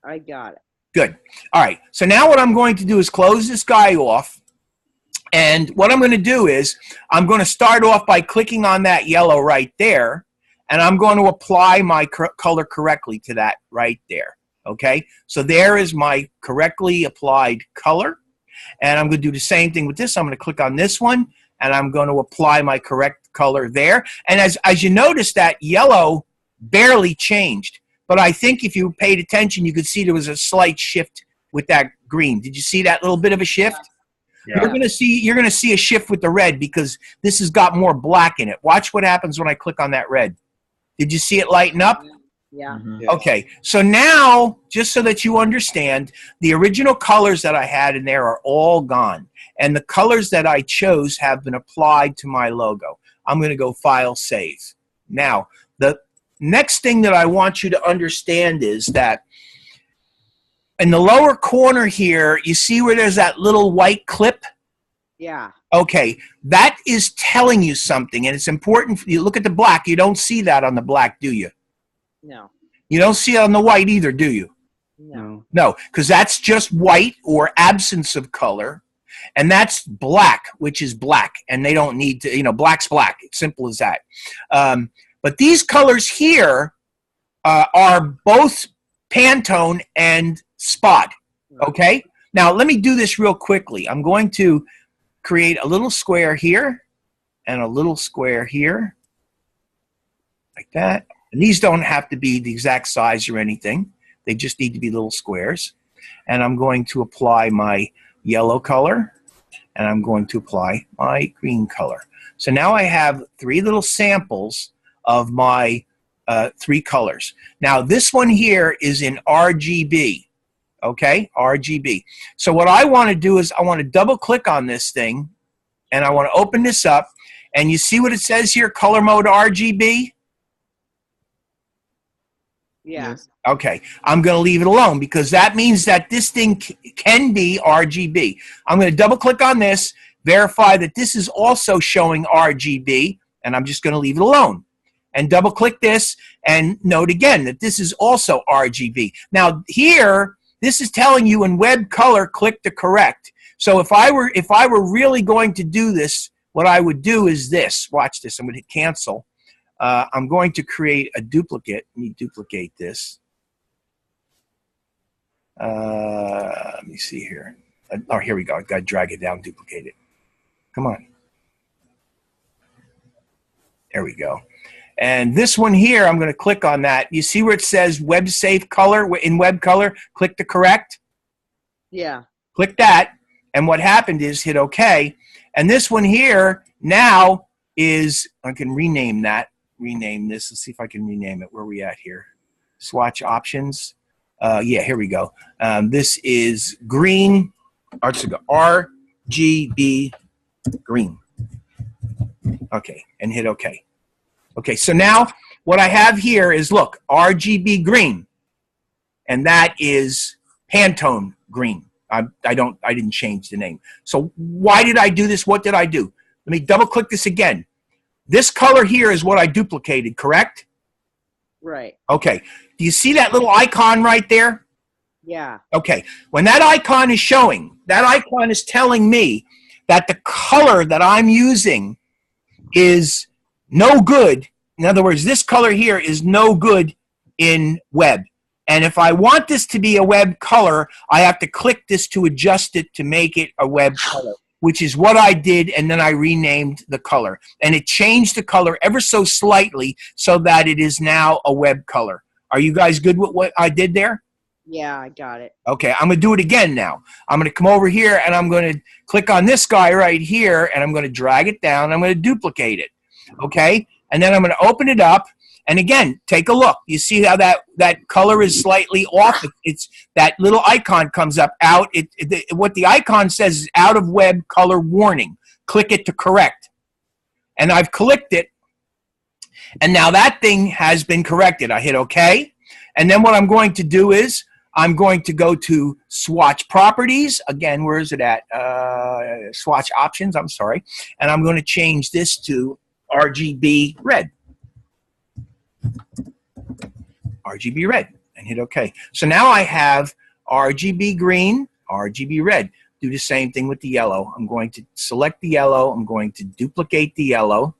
I got it. Good. All right. So now what I'm going to do is close this guy off. And what I'm going to do is I'm going to start off by clicking on that yellow right there, and I'm going to apply my color correctly to that right there. Okay? So there is my correctly applied color. And I'm going to do the same thing with this. I'm going to click on this one, and I'm going to apply my correct color there. And as you notice, that yellow barely changed. But I think if you paid attention, you could see there was a slight shift with that green. Did you see that little bit of a shift? Yeah. You're going to see a shift with the red because this has got more black in it. Watch what happens when I click on that red. Did you see it lighten up? Yeah. Mm-hmm. Okay, so now, just so that you understand, the original colors that I had in there are all gone. And the colors that I chose have been applied to my logo. I'm going to go File, Save. Now, the next thing that I want you to understand is that in the lower corner here, you see where there's that little white clip? Yeah. Okay, that is telling you something, and it's important. You look at the black. You don't see that on the black, do you? No. You don't see it on the white either, do you? No. No, because that's just white or absence of color, and that's black, which is black, and they don't need to, black's black. It's simple as that. But these colors here are both Pantone and Spot, okay? Now, let me do this real quickly. I'm going to create a little square here and a little square here, like that. And these don't have to be the exact size or anything. They just need to be little squares. And I'm going to apply my yellow color, and I'm going to apply my green color. So now I have 3 little samples of my 3 colors. Now this one here is in RGB, okay? RGB. So what I want to do is I want to double click on this thing, and I want to open this up, and you see what it says here, color mode RGB? Yeah. Yes. Okay, I'm going to leave it alone because that means that this thing can be RGB. I'm going to double click on this, verify that this is also showing RGB, and I'm just going to leave it alone. And double click this and note again that this is also RGB. Now here, this is telling you in web color, click to correct. So if I were really going to do this, what I would do is this. Watch this. I'm going to hit cancel. I'm going to create a duplicate. Let me duplicate this. Let me see here. Oh, here we go. I've got to drag it down, duplicate it. Come on. There we go. And this one here, I'm going to click on that. You see where it says Websafe Color in web color? Click to correct. Yeah. Click that. And what happened is hit OK. And this one here now is, I can rename that. Rename this. Let's see if I can rename it. Where are we at here? Swatch options. Yeah, here we go. This is green, RGB green. Okay, and hit OK. Okay, so now what I have here is, look, RGB green, and that is Pantone green. I didn't change the name. So why did I do this? What did I do? Let me double click this again. This color here is what I duplicated, correct? Right. Okay. Do you see that little icon right there? Yeah. Okay. When that icon is showing, that icon is telling me that the color that I'm using is no good. In other words, this color here is no good in web. And if I want this to be a web color, I have to click this to adjust it to make it a web color, which is what I did, and then I renamed the color. And it changed the color ever so slightly so that it is now a web color. Are you guys good with what I did there? Yeah, I got it. Okay, I'm going to do it again now. I'm going to come over here, and I'm going to click on this guy right here, and I'm going to drag it down. I'm going to duplicate it, okay? And then I'm going to open it up, and again, take a look. You see how that color is slightly off? It's that little icon comes up out. What the icon says is out of web color warning. Click it to correct. And I've clicked it, and now that thing has been corrected. I hit OK. And then what I'm going to do is I'm going to go to Swatch Properties. Again, where is it at? Swatch Options, I'm sorry. And I'm going to change this to RGB red. RGB red, and hit OK. So now I have RGB green, RGB red. Do the same thing with the yellow. I'm going to select the yellow. I'm going to duplicate the yellow,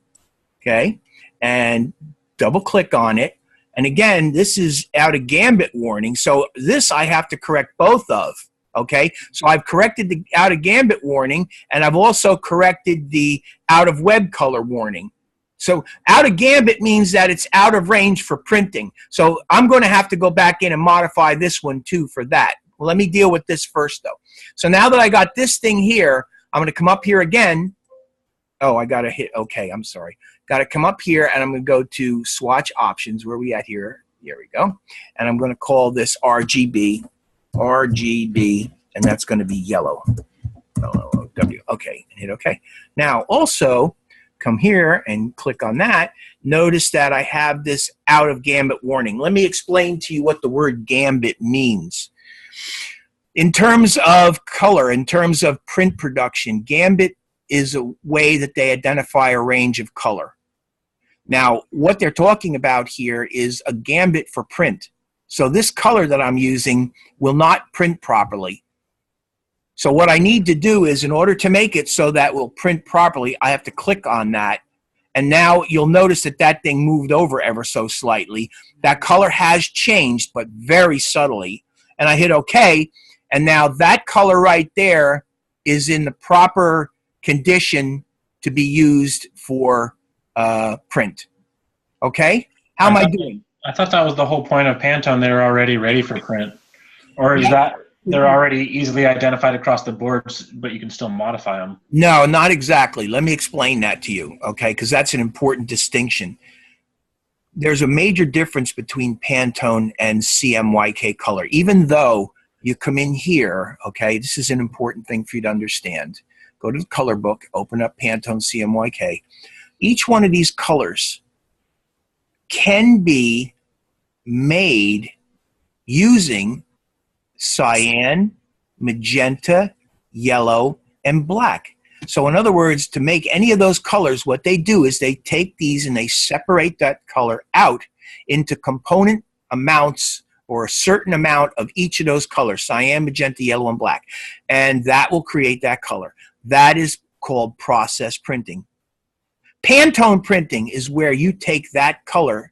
okay, and double click on it. And again, this is out of Gambit warning, so this I have to correct both of, okay? So I've corrected the out of Gambit warning, and I've also corrected the out of web color warning. So out of Gambit means that it's out of range for printing. So I'm going to have to go back in and modify this one too for that. Well, let me deal with this first though. So now that I got this thing here, I'm going to come up here again. Oh, I got to hit OK. I'm sorry. Got to come up here, and I'm going to go to Swatch Options. Where are we at here? Here we go. And I'm going to call this RGB, and that's going to be yellow. W. OK, and hit OK. Now also, come here and click on that. Notice that I have this out of Gambit warning. Let me explain to you what the word Gambit means. In terms of color, in terms of print production, Gambit is a way that they identify a range of color. Now, what they're talking about here is a Gambit for print. So this color that I'm using will not print properly. So what I need to do is, in order to make it so that will print properly, I have to click on that. And now you'll notice that that thing moved over ever so slightly. That color has changed, but very subtly. And I hit OK. And now that color right there is in the proper condition to be used for print. Okay? How am I doing? I thought that was the whole point of Pantone. They were already ready for print. Or is that they're already easily identified across the boards, but you can still modify them? No, not exactly. Let me explain that to you, okay? Because that's an important distinction. There's a major difference between Pantone and CMYK color. Even though you come in here, okay, this is an important thing for you to understand. Go to the color book, open up Pantone CMYK. Each one of these colors can be made using cyan, magenta, yellow, and black. So in other words, to make any of those colors, what they do is they take these and they separate that color out into component amounts, or a certain amount of each of those colors, cyan, magenta, yellow, and black. And that will create that color. That is called process printing. Pantone printing is where you take that color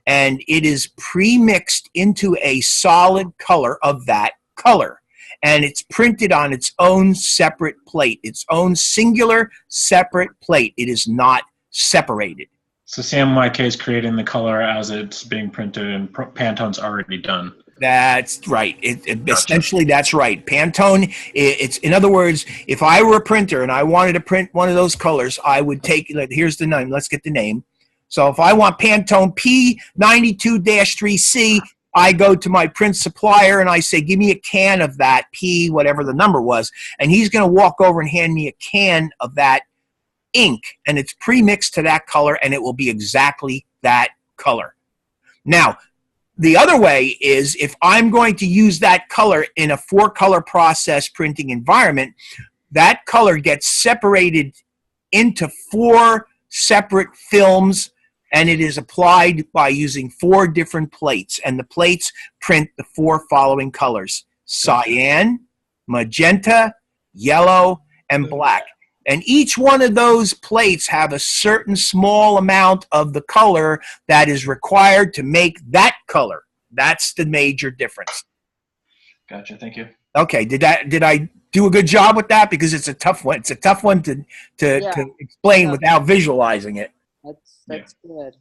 and it is pre-mixed into a solid color of that color. And it's printed on its own separate plate, its own singular separate plate. It is not separated. So CMYK is creating the color as it's being printed, and Pantone's already done. That's right. Gotcha. Essentially, that's right. Pantone, it's, in other words, if I were a printer and I wanted to print one of those colors, I would take, here's the name, let's get the name. So if I want Pantone P92-3C, I go to my print supplier and I say, give me a can of that P, whatever the number was, and he's going to walk over and hand me a can of that ink, and it's pre-mixed to that color, and it will be exactly that color. Now, the other way is if I'm going to use that color in a 4-color process printing environment, that color gets separated into 4 separate films, and it is applied by using 4 different plates, and the plates print the 4 following colors: cyan, magenta, yellow, and black. And each one of those plates have a certain small amount of the color that is required to make that color. That's the major difference. Gotcha. Thank you. Okay. Did I do a good job with that? Because it's a tough one. It's a tough one to explain without visualizing it. That's good.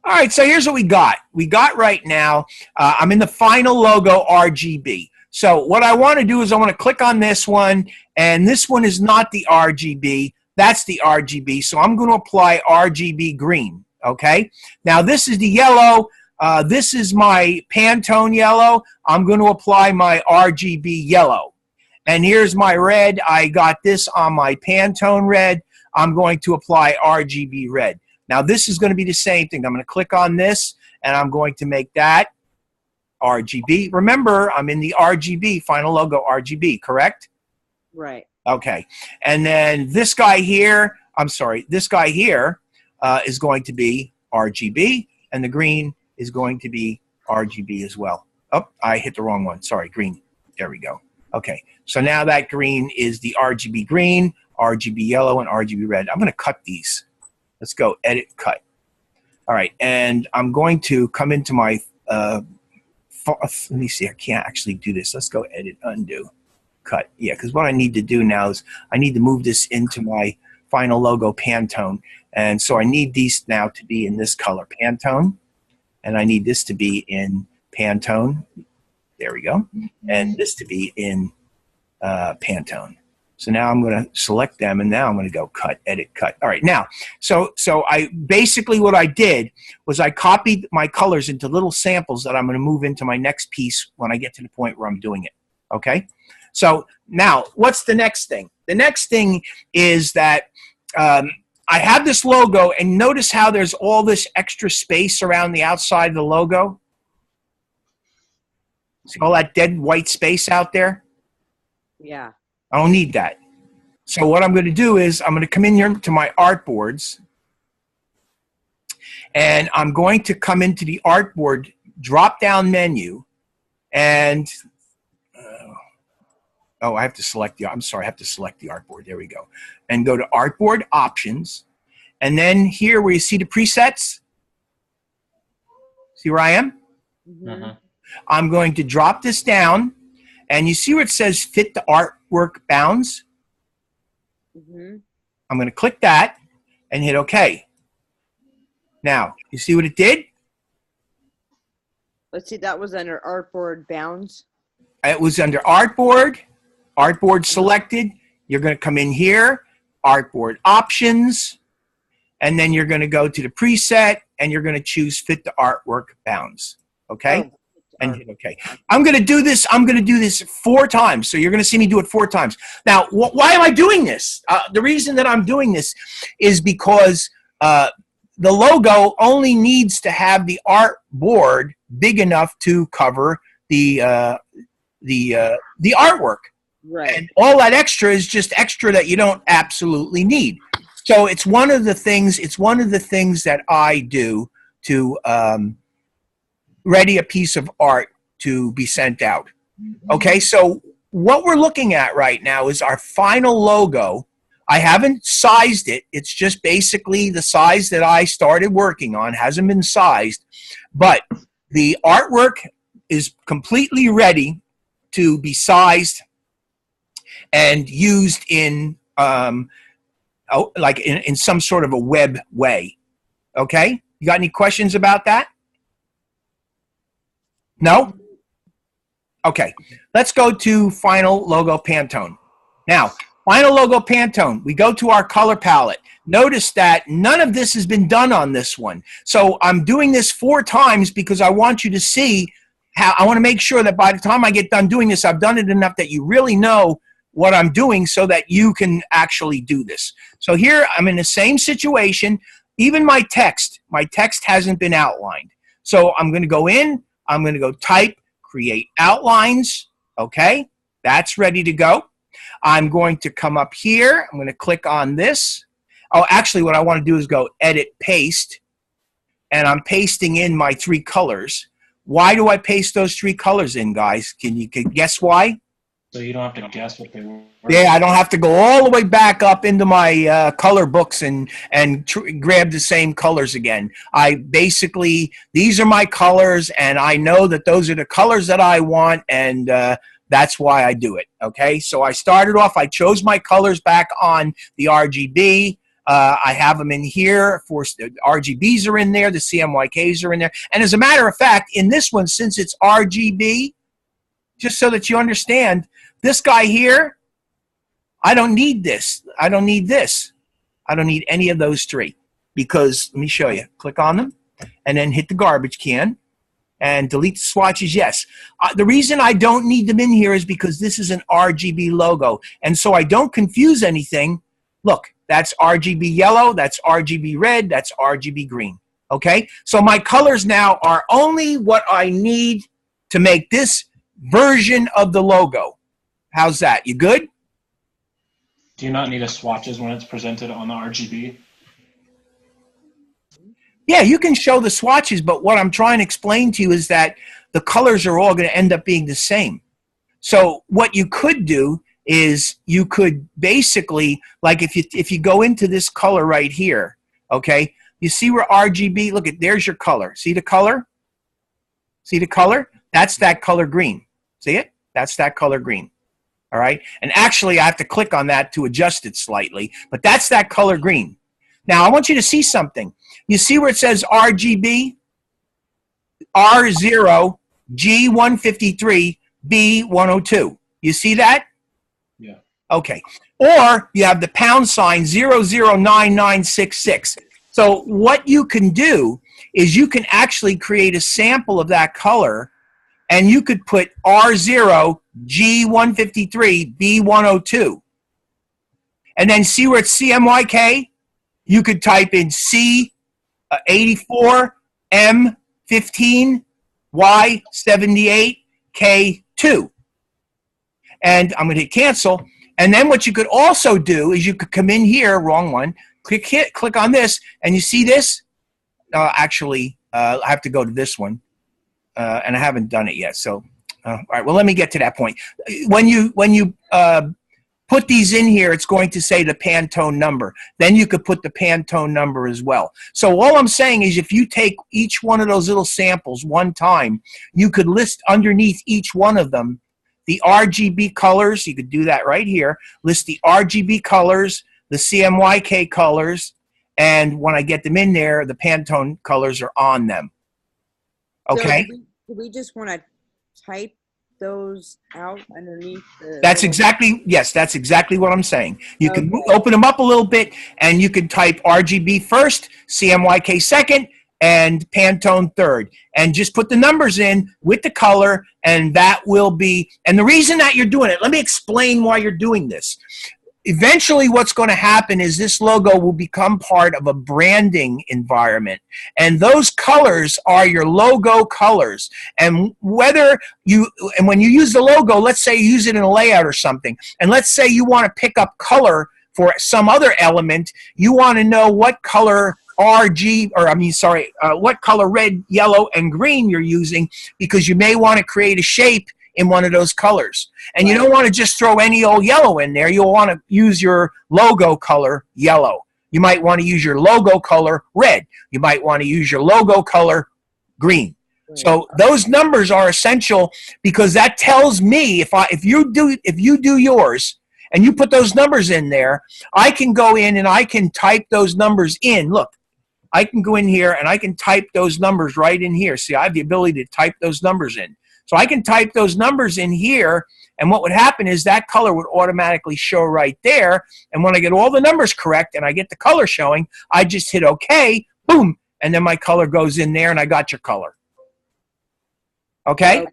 All right. So here's what we got. We got right now, I'm in the final logo RGB. So what I want to do is I want to click on this one, and this one is not the RGB. That's the RGB. So I'm going to apply RGB green, okay? Now this is the yellow. This is my Pantone yellow. I'm going to apply my RGB yellow. And here's my red. I got this on my Pantone red. I'm going to apply RGB red. Now this is going to be the same thing. I'm going to click on this, and I'm going to make that RGB. Remember, I'm in the RGB, final logo RGB, correct? Right. Okay. And then this guy here, I'm sorry, this guy here is going to be RGB, and the green is going to be RGB as well. Oh, I hit the wrong one. Sorry, green. There we go. Okay. So now that green is the RGB green, RGB yellow, and RGB red. I'm going to cut these. Let's go edit, cut. All right. And I'm going to come into my let me see. I can't actually do this. Let's go edit, undo, cut. Yeah, because what I need to do now is I need to move this into my final logo Pantone. And so I need these now to be in this color, Pantone. And I need this to be in Pantone. There we go. And this to be in Pantone. So now I'm going to select them, and now I'm going to go cut, edit, cut. All right, now, so I basically what I did was I copied my colors into little samples that I'm going to move into my next piece when I get to the point where I'm doing it, okay? So now, what's the next thing? The next thing is that I have this logo, and notice how there's all this extra space around the outside of the logo? See all that dead white space out there? Yeah. I don't need that. So what I'm going to do is I'm going to come in here to my artboards, and I'm going to come into the artboard drop-down menu, and I have to select the. I'm sorry, I have to select the artboard. There we go, and go to artboard options, and then here where you see the presets. See where I am? Mhm. I'm going to drop this down, and you see where it says fit the artwork bounds? Mhm. I'm going to click that and hit OK. Now, you see what it did? Let's see, that was under Artboard bounds. It was under Artboard. Artboard selected. You're going to come in here, Artboard options, and then you're going to go to the preset, and you're going to choose fit the artwork bounds. Okay? Oh, And hit OK. I'm going to do this. I'm going to do this 4 times. So you're going to see me do it 4 times. Now, why am I doing this? The reason that I'm doing this is because the logo only needs to have the artboard big enough to cover the artwork. right. And all that extra is just extra that you don't absolutely need. So it's one of the things. It's one of the things that I do to ready a piece of art to be sent out. Okay, so what we're looking at right now is our final logo. I haven't sized it. It's just basically the size that I started working on. Hasn't been sized, but the artwork is completely ready to be sized and used in like in some sort of a web way. Okay, you got any questions about that? No? Okay, let's go to Final Logo Pantone. Now, Final Logo Pantone, we go to our color palette. Notice that none of this has been done on this one. So I'm doing this 4 times because I want you to see how, I want to make sure that by the time I get done doing this, I've done it enough that you really know what I'm doing so that you can actually do this. So here I'm in the same situation. Even my text hasn't been outlined. So I'm going to go in, I'm going to go type, create outlines. Okay, that's ready to go. I'm going to come up here. I'm going to click on this. Oh, actually, what I want to do is go edit, paste, and I'm pasting in my 3 colors. Why do I paste those 3 colors in, guys? Can you guess why? So you don't have to guess what they were. Yeah, I don't have to go all the way back up into my color books and grab the same colors again. I basically, these are my colors, and I know that those are the colors that I want, and that's why I do it, okay? So I started off, I chose my colors back on the RGB. I have them in here. For the RGBs are in there, the CMYKs are in there. And as a matter of fact, in this one, since it's RGB, just so that you understand, this guy here, I don't need this. I don't need this. I don't need any of those 3 because, let me show you. Click on them and then hit the garbage can and delete the swatches, yes. The reason I don't need them in here is because this is an RGB logo. And so I don't confuse anything. Look, that's RGB yellow, that's RGB red, that's RGB green. Okay? So my colors now are only what I need to make this version of the logo. How's that? You good? Do you not need a swatches when it's presented on the RGB? Yeah, you can show the swatches, but what I'm trying to explain to you is that the colors are all going to end up being the same. So what you could do is you could basically, like if you go into this color right here, okay, you see where RGB, look at, there's your color. See the color? See the color? That's that color green. See it? That's that color green. All right? And actually, I have to click on that to adjust it slightly, but that's that color green. Now, I want you to see something. You see where it says RGB? R0, G153, B102. You see that? Yeah. Okay. Or you have the pound sign 009966. So what you can do is you can actually create a sample of that color, and you could put R0, G153, B102. And then see where it's CMYK? You could type in C84, M15, Y78, K2. And I'm going to hit cancel. And then what you could also do is you could come in here, wrong one, click on this, and you see this? Actually, I have to go to this one, and I haven't done it yet. So, all right, well, let me get to that point. When you put these in here, it's going to say the Pantone number. Then you could put the Pantone number as well. So all I'm saying is if you take each one of those little samples one time, you could list underneath each one of them the RGB colors. You could do that right here. List the RGB colors, the CMYK colors, and when I get them in there, the Pantone colors are on them. Okay? So do we just want to type those out underneath the That's exactly, yes, that's exactly what I'm saying. You can open them up a little bit, and you can type RGB first, CMYK second, and Pantone third. And just put the numbers in with the color, and that will be, and the reason that you're doing it, let me explain why you're doing this. Eventually what's going to happen is this logo will become part of a branding environment, and those colors are your logo colors. And when you use the logo, let's say you use it in a layout or something, and let's say you want to pick up color for some other element, you want to know what color what color red, yellow, and green you're using, because you may want to create a shape in one of those colors. And you don't want to just throw any old yellow in there. You'll want to use your logo color yellow. You might want to use your logo color red. You might want to use your logo color green. So those numbers are essential, because that tells me if you do yours and you put those numbers in there, I can go in and I can type those numbers in. Look, I can go in here and I can type those numbers right in here. See, I have the ability to type those numbers in. So I can type those numbers in here, and what would happen is that color would automatically show right there. And when I get all the numbers correct and I get the color showing, I just hit OK, boom, and then my color goes in there, and I got your color. Okay?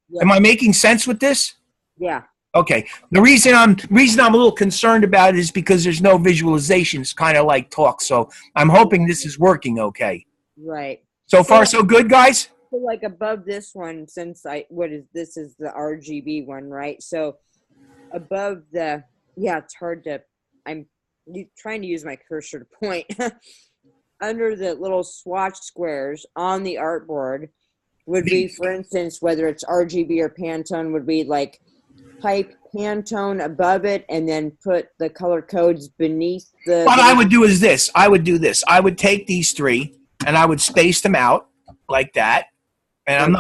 Yeah. Am I making sense with this? Yeah. Okay. The reason I'm a little concerned about it is because there's no visualization. It's kind of like talk. So I'm hoping this is working okay. Right. So far, so good, guys? So like above this one, since this is the RGB one, right? So above it's hard to, I'm trying to use my cursor to point. Under the little swatch squares on the artboard would be, for instance, whether it's RGB or Pantone, would be like type Pantone above it and then put the color codes beneath the. What I would do is this. I would do this. I would take these three and I would space them out like that. And I'm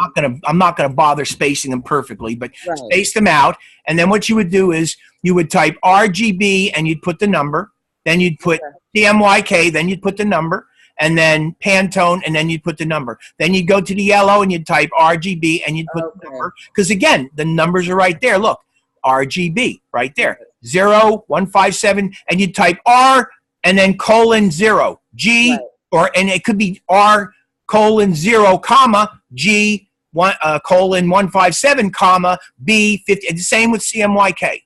not gonna bother spacing them perfectly, but space them out. And then what you would do is you would type RGB and you'd put the number. Then you'd put CMYK. Then you'd put the number. And then Pantone, and then you'd put the number. Then you'd go to the yellow and you'd type RGB and you'd put the number. Because again, the numbers are right there. Look, RGB right there. 0, 157, and you'd type R and then :0, G, and it could be R :0, comma, G, :157, comma, B, 50. And the same with CMYK.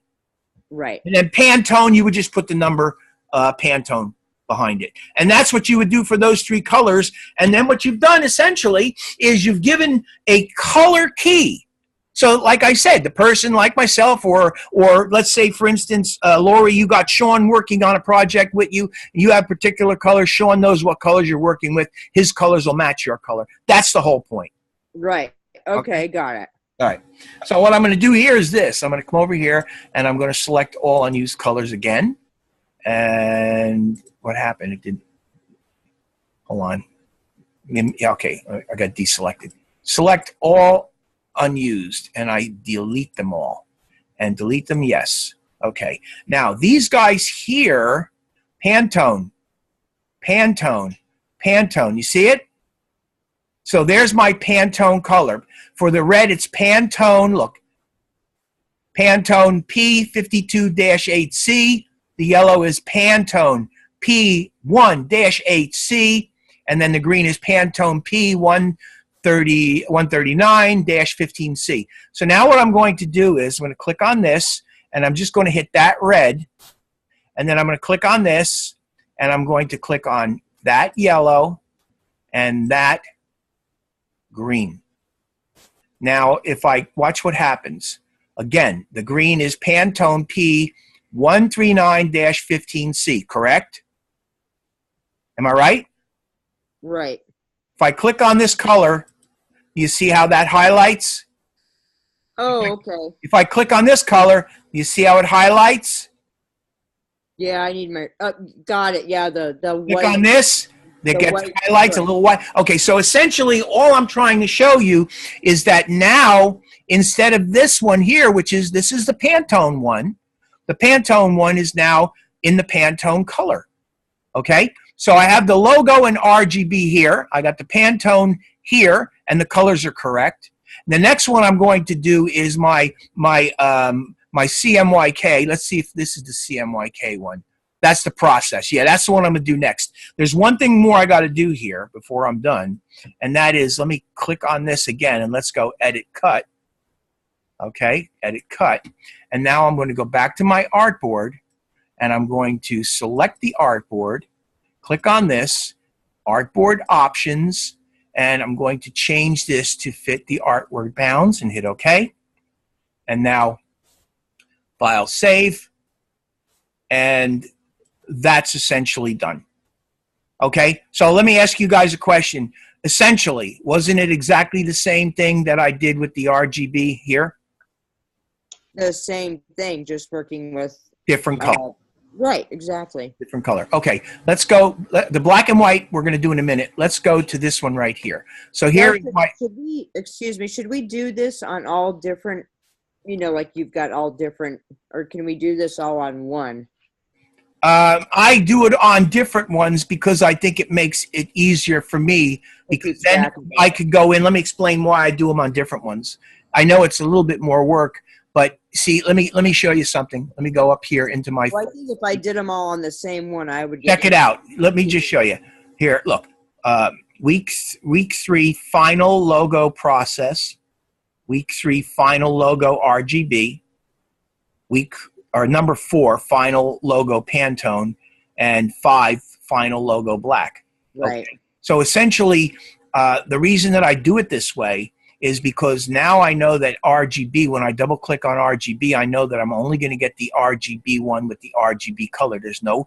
Right. And then Pantone, you would just put the number Pantone behind it. And that's what you would do for those three colors. And then what you've done essentially is you've given a color key. So like I said, the person like myself, or let's say, for instance, Lori, you got Sean working on a project with you. You have particular colors. Sean knows what colors you're working with. His colors will match your color. That's the whole point. Right. Okay, got it. All right. So what I'm going to do here is this. I'm going to come over here, and I'm going to select all unused colors again. And what happened? It didn't. Hold on. Yeah, okay, I got deselected. Select all unused, and I delete them all. And delete them, yes. Okay. Now, these guys here, Pantone, Pantone, Pantone. You see it? So there's my Pantone color. For the red, it's Pantone, look, Pantone P52-8C. The yellow is Pantone P1-8C. And then the green is Pantone P139-15C. So now what I'm going to do is I'm going to click on this, and I'm just going to hit that red. And then I'm going to click on this, and I'm going to click on that yellow and that green. Now, if I watch what happens, again, the green is Pantone 139-15C, correct? Am I right? Right. If I click on this color, you see how that highlights? Oh, okay. If I click on this color, you see how it highlights? Yeah, I need my. Got it. Yeah, the Click white. on this, that The gets white highlights, a strip. little white. Okay, so essentially all I'm trying to show you is that now, instead of this one here, this is the Pantone one, the Pantone one is now in the Pantone color. Okay, so I have the logo in RGB here. I got the Pantone here, and the colors are correct. The next one I'm going to do is my CMYK. Let's see if this is the CMYK one. That's the process. Yeah, that's the one I'm going to do next. There's one thing more I got to do here before I'm done, and that is, let me click on this again, and let's go Edit Cut. Okay, Edit Cut. And now I'm going to go back to my artboard, and I'm going to select the artboard, click on this, artboard options, and I'm going to change this to fit the artwork bounds and hit OK. And now File Save, and that's essentially done. Okay, so let me ask you guys a question. Essentially, wasn't it exactly the same thing that I did with the RGB here? The same thing, just working with. Different color. Right, exactly. Different color. Okay, let's go. The black and white we're going to do in a minute. Let's go to this one right here. So here is my. Should we, excuse me, should we do this on all different, like you've got all different, or can we do this all on one? I do it on different ones because I think it makes it easier for me, because then I could go in. Let me explain why I do them on different ones. I know it's a little bit more work, but see, let me show you something. Let me go up here into my. Well, I think if I did them all on the same one, I would. Check it out. Let me just show you. Here, look. Week 3 final logo process. Week 3 final logo RGB. Number 4 final logo Pantone, and 5 final logo black. Right. Okay. So essentially, the reason that I do it this way is because now I know that RGB, when I double click on RGB, I know that I'm only going to get the RGB one with the RGB color. There's no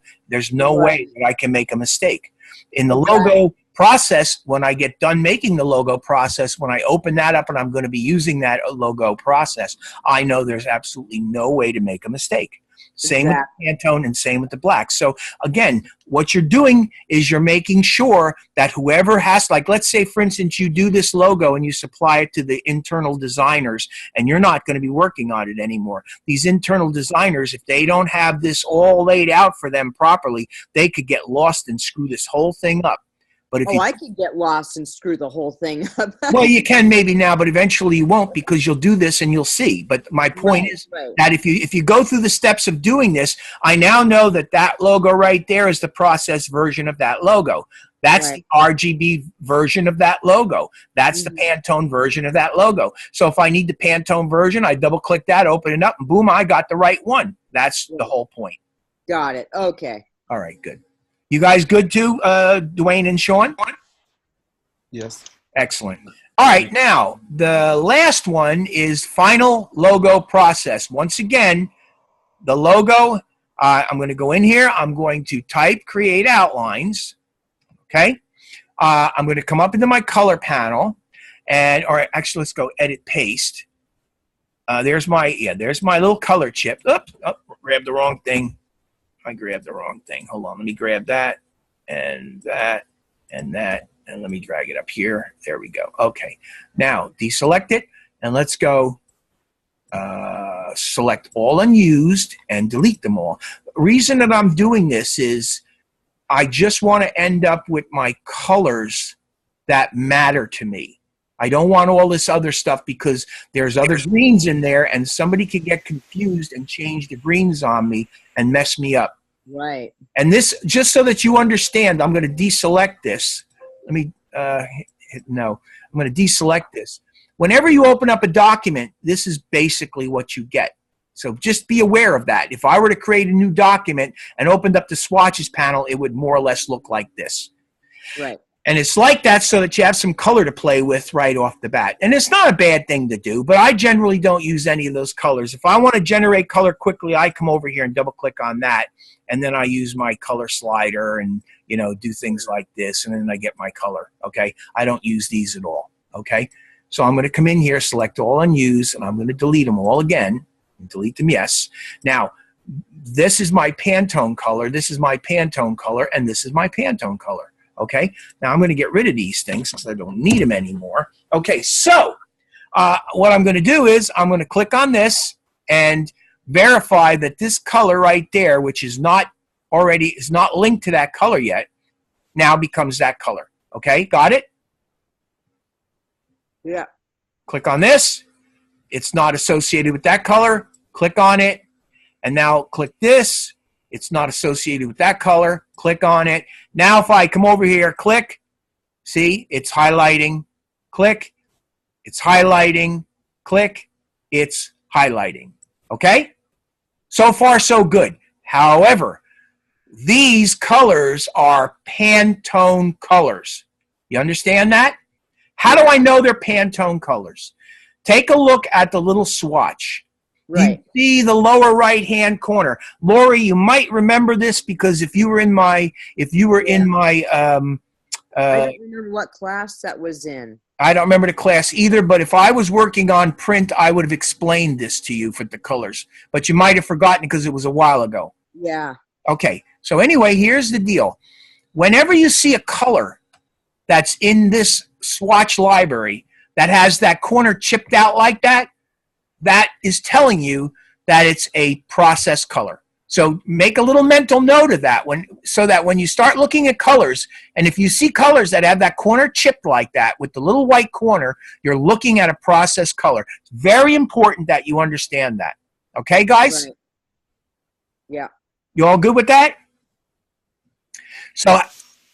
way that I can make a mistake. In the logo process, when I get done making the logo process, when I open that up and I'm going to be using that logo process, I know there's absolutely no way to make a mistake. Same with the Pantone and same with the black. So again, what you're doing is you're making sure that whoever has, like, let's say for instance you do this logo and you supply it to the internal designers and you're not going to be working on it anymore. These internal designers, if they don't have this all laid out for them properly, they could get lost and screw this whole thing up. But if I could get lost and screw the whole thing up. Well, you can maybe now, but eventually you won't, because you'll do this and you'll see. But my point is that if you go through the steps of doing this, I now know that that logo right there is the process version of that logo. That's the RGB version of that logo. That's the Pantone version of that logo. So if I need the Pantone version, I double click that, open it up, and boom, I got the right one. That's the whole point. Got it. Okay. All right, good. You guys good too, Dwayne and Sean? Yes. Excellent. All right, now the last one is final logo process. Once again, the logo, I'm going to go in here. I'm going to type create outlines. Okay. I'm going to come up into my color panel, or actually let's go edit paste. There's my little color chip. Oops, grabbed the wrong thing. I grabbed the wrong thing. Hold on. Let me grab that and that and that, and let me drag it up here. There we go. Okay. Now, deselect it, and let's go select all unused and delete them all. The reason that I'm doing this is I just want to end up with my colors that matter to me. I don't want all this other stuff because there's other greens in there and somebody could get confused and change the greens on me and mess me up. Right. And this, just so that you understand, I'm going to deselect this. Let me hit no. I'm going to deselect this. Whenever you open up a document, this is basically what you get. So just be aware of that. If I were to create a new document and opened up the swatches panel, it would more or less look like this. Right. And it's like that so that you have some color to play with right off the bat. And it's not a bad thing to do, but I generally don't use any of those colors. If I want to generate color quickly, I come over here and double click on that. And then I use my color slider and, you know, do things like this. And then I get my color, okay? I don't use these at all, okay? So I'm going to come in here, select all unused, and I'm going to delete them all again. Delete them, yes. Now, this is my Pantone color, this is my Pantone color, and this is my Pantone color. Okay, now I'm going to get rid of these things because I don't need them anymore. Okay, so what I'm going to do is I'm going to click on this and verify that this color right there, which is not linked to that color yet, now becomes that color. Okay, got it? Yeah. Click on this. It's not associated with that color. Click on it. And now click this. It's not associated with that color. Click on it. Now if I come over here, click, see, it's highlighting. Click, it's highlighting. Click, it's highlighting. Okay? So far, so good. However, these colors are Pantone colors. You understand that? How do I know they're Pantone colors? Take a look at the little swatch. Right. You see the lower right-hand corner. Lori, you might remember this because if you were in my, I don't remember what class that was in. I don't remember the class either, but if I was working on print, I would have explained this to you for the colors. But you might have forgotten because it was a while ago. Yeah. Okay, so anyway, here's the deal. Whenever you see a color that's in this swatch library that has that corner chipped out like that, that is telling you that it's a process color. So make a little mental note of that so that when you start looking at colors, and if you see colors that have that corner chipped like that with the little white corner, you're looking at a process color. It's very important that you understand that. Okay, guys? Right. Yeah. You all good with that? So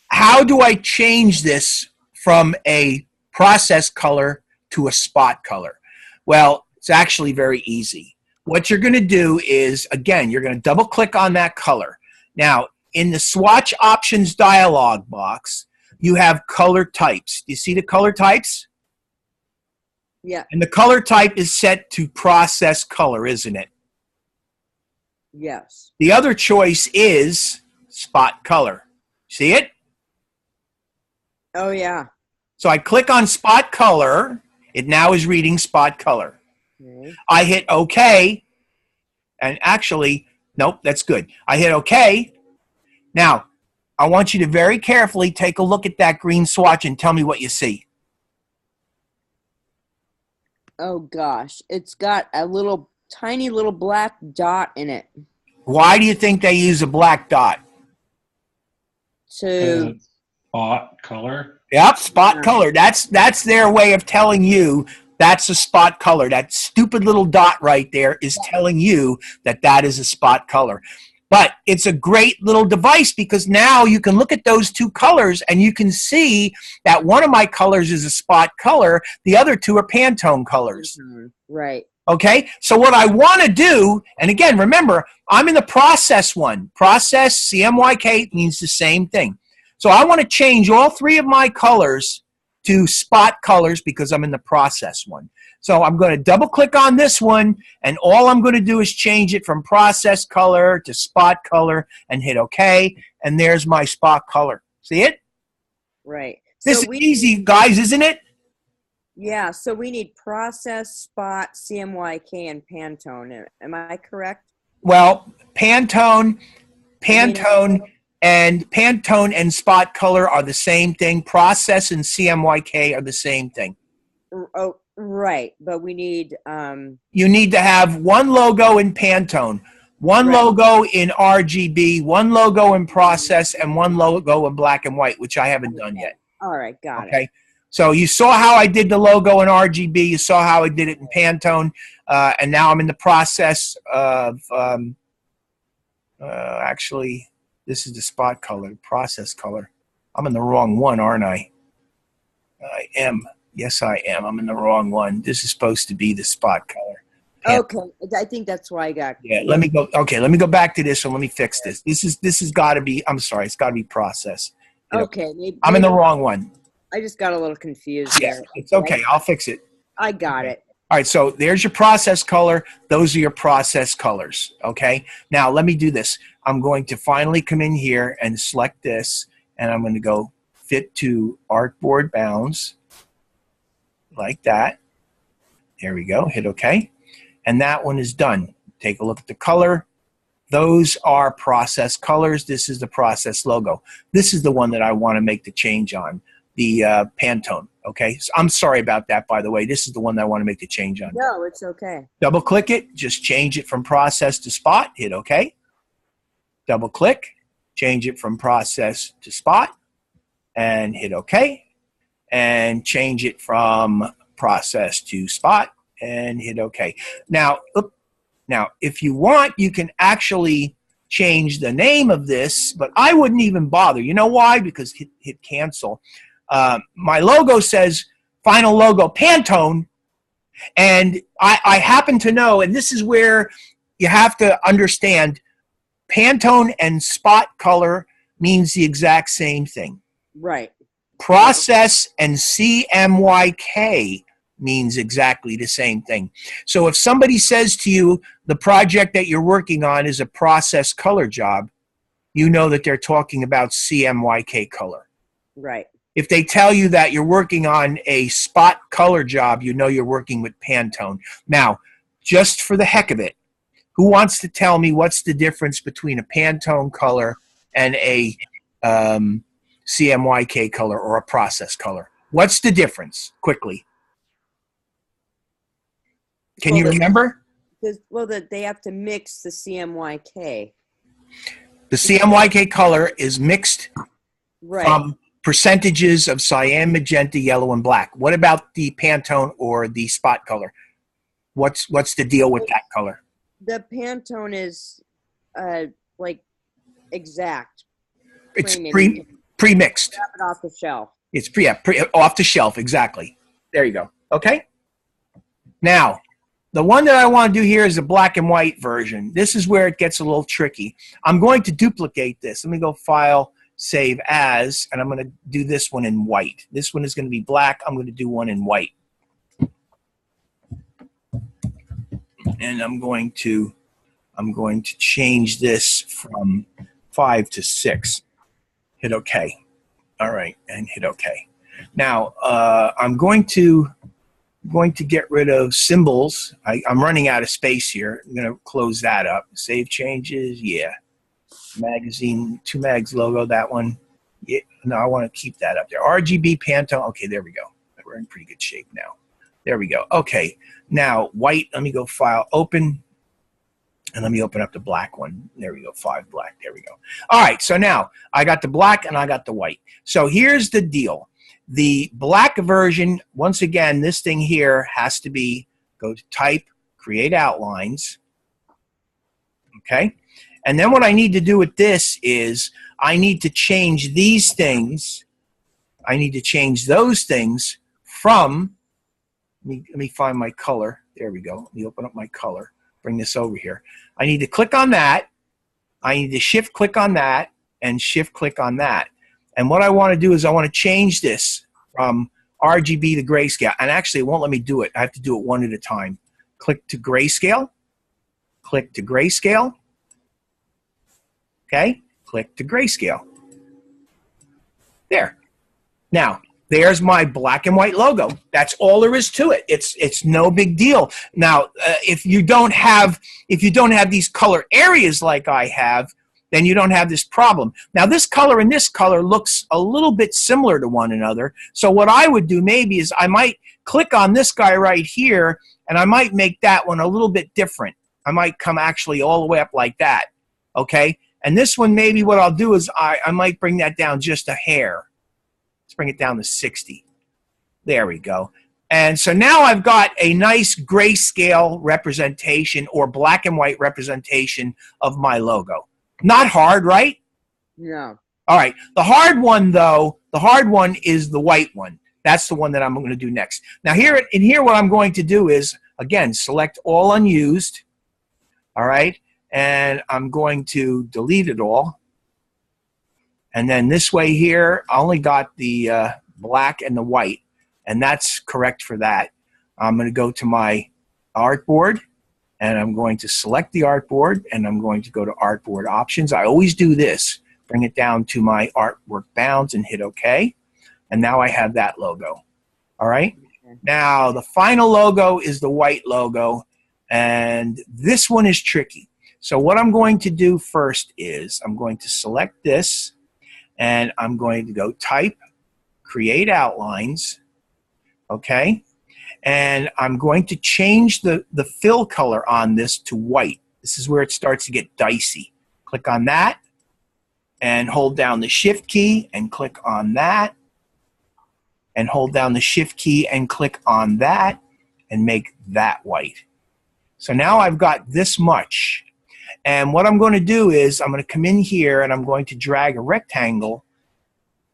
how do I change this from a process color to a spot color? Well, it's actually very easy. What you're going to do is, again, you're going to double click on that color. Now, in the swatch options dialog box, you have color types. Do you see the color types? Yeah. And the color type is set to process color, isn't it? Yes. The other choice is spot color. See it? Oh, yeah. So I click on spot color. It now is reading spot color. Okay. I hit OK, and actually, nope, that's good. I hit OK. Now, I want you to very carefully take a look at that green swatch and tell me what you see. Oh, gosh. It's got a little, tiny little black dot in it. Why do you think they use a black dot? To Spot color. Yep, spot color. That's their way of telling you that's a spot color. That stupid little dot right there is telling you that that is a spot color. But it's a great little device because now you can look at those two colors and you can see that one of my colors is a spot color. The other two are Pantone colors. right. Okay, so what I want to do, and again, remember, I'm in the process one. Process, CMYK means the same thing. So I want to change all three of my colors to spot colors because I'm in the process one. So I'm going to double click on this one, and all I'm going to do is change it from process color to spot color and hit OK, and there's my spot color. See it? Right. This So is easy, guys, isn't it? Yeah, so we need process, spot, CMYK, and Pantone. Am I correct? Well, Pantone and spot color are the same thing. Process and CMYK are the same thing. Oh, right. But we need You need to have one logo in Pantone, one logo in RGB, one logo in process, and one logo in black and white, which I haven't done yet. All right, got it. Okay. So you saw how I did the logo in RGB. You saw how I did it in Pantone. And now I'm in the process of actually, this is the spot color, process color. I'm in the wrong one, aren't I? I am. Yes, I am. I'm in the wrong one. This is supposed to be the spot color. Okay, I think that's why I got. Yeah, let me go. Okay, let me go back to this one. Let me fix this. This has got to be, I'm sorry, it's got to be process. Hit Okay. Maybe, I'm in the wrong one. I just got a little confused Yeah, there. it's okay. I'll fix it. I got it. All right, so there's your process color. Those are your process colors, okay? Now, let me do this. I'm going to finally come in here and select this, and I'm going to go fit to Artboard bounds, like that. There we go. Hit OK. And that one is done. Take a look at the color. Those are process colors. This is the process logo. This is the one that I want to make the change on, the Pantone. Okay, so I'm sorry about that, by the way. This is the one that I want to make the change on. No, it's okay. Double click it, just change it from process to spot, hit OK. Double click, change it from process to spot, and hit OK. And change it from process to spot, and hit OK. Now, if you want, you can actually change the name of this, but I wouldn't even bother. You know why? Because hit cancel. My logo says final logo Pantone, and I happen to know, and this is where you have to understand, Pantone and spot color means the exact same thing. Right. Process and CMYK means exactly the same thing. So if somebody says to you the project that you're working on is a process color job, you know that they're talking about CMYK color. Right. If they tell you that you're working on a spot color job, you know you're working with Pantone. Now, just for the heck of it, who wants to tell me what's the difference between a Pantone color and a CMYK color or a process color? What's the difference? Quickly. Can you remember? Well, that they have to mix the CMYK. The CMYK color is mixed from percentages of cyan, magenta, yellow, and black. What about the Pantone or the spot color? What's the deal with that color? The Pantone is like exact. It's pre-mixed. Grab it off the shelf. It's off the shelf, exactly. There you go. Okay? Now, the one that I want to do here is the black and white version. This is where it gets a little tricky. I'm going to duplicate this. Let me go File, Save As, and I'm going to do this one in white. This one is going to be black. I'm going to do one in white. And I'm going to change this from 5 to 6. Hit OK. All right, and hit OK. Now, I'm going to get rid of symbols. I'm running out of space here. I'm going to close that up. Save changes, yeah. Magazine, 2Mags logo, that one. Yeah, no, I want to keep that up there. RGB Pantone. Okay, there we go. We're in pretty good shape now. There we go. Okay, now white. Let me go File, Open, and let me open up the black one. There we go, 5 black. There we go. All right, so now I got the black and I got the white. So here's the deal. The black version, once again, this thing here has to be, go to Type, Create Outlines. Okay? And then what I need to do with this is I need to change these things. I need to change those things from, let me find my color. There we go. Let me open up my color. Bring this over here. I need to click on that. I need to shift click on that and shift click on that. And what I want to do is I want to change this from RGB to grayscale. And actually, it won't let me do it. I have to do it one at a time. Click to grayscale. Click to grayscale. Okay? Click to grayscale. There. Now, there's my black and white logo. That's all there is to it. It's no big deal. Now, if you don't have these color areas like I have, then you don't have this problem. Now, this color and this color looks a little bit similar to one another. So what I would do maybe is I might click on this guy right here, and I might make that one a little bit different. I might come actually all the way up like that, okay? And this one, maybe what I'll do is I might bring that down just a hair. Let's bring it down to 60. There we go. And so now I've got a nice grayscale representation or black and white representation of my logo. Not hard, right? No. All right. The hard one, though, the hard one is the white one. That's the one that I'm going to do next. Now, here what I'm going to do is, again, select all unused. All right. And I'm going to delete it all. And then this way here, I only got the black and the white, and that's correct for that. I'm going to go to my artboard, and I'm going to select the artboard, and I'm going to go to artboard options. I always do this, bring it down to my artwork bounds and hit OK. And now I have that logo. All right. Now the final logo is the white logo, and this one is tricky. So what I'm going to do first is I'm going to select this, and I'm going to go type, create outlines, okay? And I'm going to change the fill color on this to white. This is where it starts to get dicey. Click on that, and hold down the Shift key, and click on that, and hold down the Shift key, and click on that, and make that white. So now I've got this much. And what I'm going to do is I'm going to come in here, and I'm going to drag a rectangle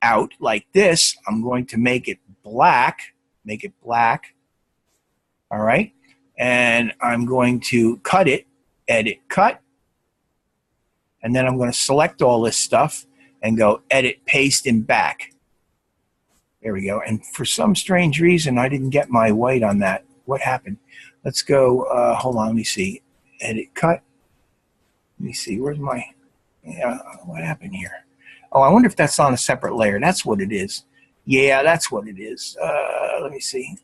out like this. I'm going to make it black. All right. And I'm going to cut it, edit, cut. And then I'm going to select all this stuff and go edit, paste, and back. There we go. And for some strange reason, I didn't get my white on that. What happened? Let's go, hold on, let me see. Edit, cut. Let me see, where's my, what happened here? Oh, I wonder if that's on a separate layer. That's what it is. Yeah, that's what it is. Let me see.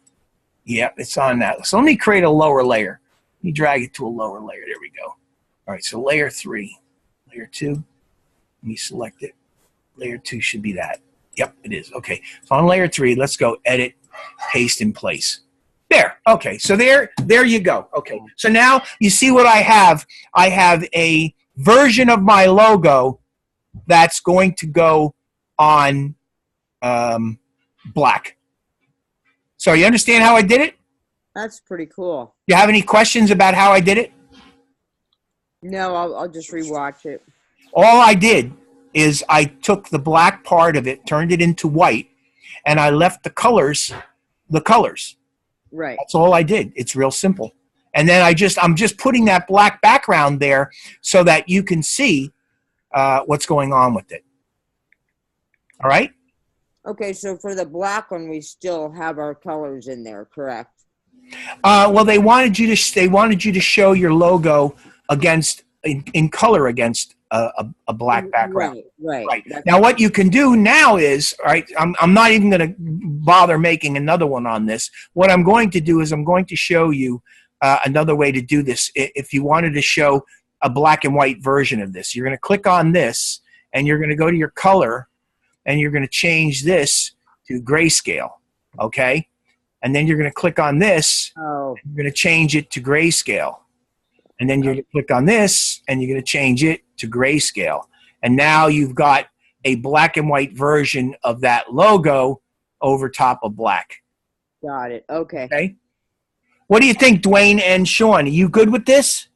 Yeah, it's on that. So let me create a lower layer. Let me drag it to a lower layer. There we go. All right, so layer 3. Layer 2. Let me select it. Layer 2 should be that. Yep, it is. Okay, so on layer 3, let's go edit, paste in place. There. Okay, so there you go. Okay, so now you see what I have. I have a version of my logo that's going to go on black. So you understand how I did it? That's pretty cool. You have any questions about how I did it? No, I'll just rewatch it. All I did is I took the black part of it, turned it into white, and I left the colors the colors. Right. That's all I did. It's real simple. And then I'm just putting that black background there so that you can see what's going on with it. All right? Okay, so for the black one, we still have our colors in there, correct? Well, they wanted you to show your logo against in color against a black background. Right. Now, what you can do now is, all right, I'm not even going to bother making another one on this. What I'm going to do is I'm going to show you another way to do this. If you wanted to show a black and white version of this, you're going to click on this, and you're going to go to your color, and you're going to change this to grayscale, okay? And then you're going to click on this, Oh. you're going to change it to grayscale. And then you're going to click on this, and you're going to change it to grayscale. And now you've got a black and white version of that logo over top of black. Got it. Okay. Okay? What do you think, Dwayne and Sean? Are you good with this?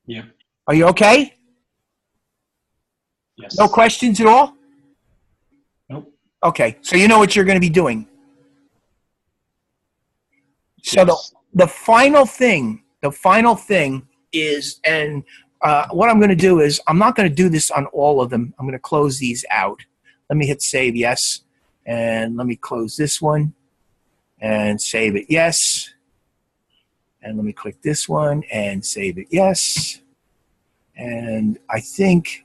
Yeah. Are you okay? Yes. No questions at all? Nope. Okay, so you know what you're going to be doing. So Yes. the final thing is, and what I'm going to do is, I'm not going to do this on all of them. I'm going to close these out. Let me hit save, yes. And let me close this one and save it, yes. And let me click this one and save it, yes. And I think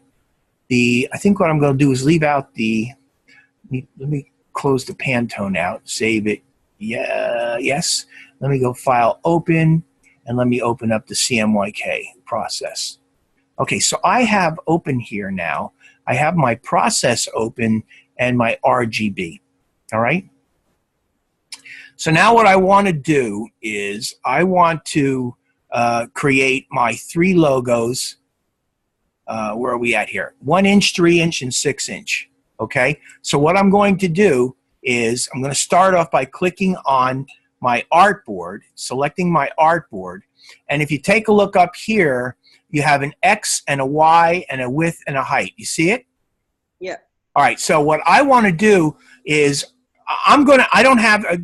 what I'm going to do is leave out let me close the Pantone out, save it, yeah, yes. Let me go file open, and let me open up the CMYK process. Okay, so I have open here now. I have my process open and my RGB, all right? So now what I want to do is I want to create my 3 logos. Where are we at here? 1 inch, 3 inch, and 6 inch, okay? So what I'm going to do is I'm going to start off by clicking on my artboard, selecting my artboard, and if you take a look up here, you have an X and a Y and a width and a height. You see it? Yeah. All right, so what I want to do is I don't have a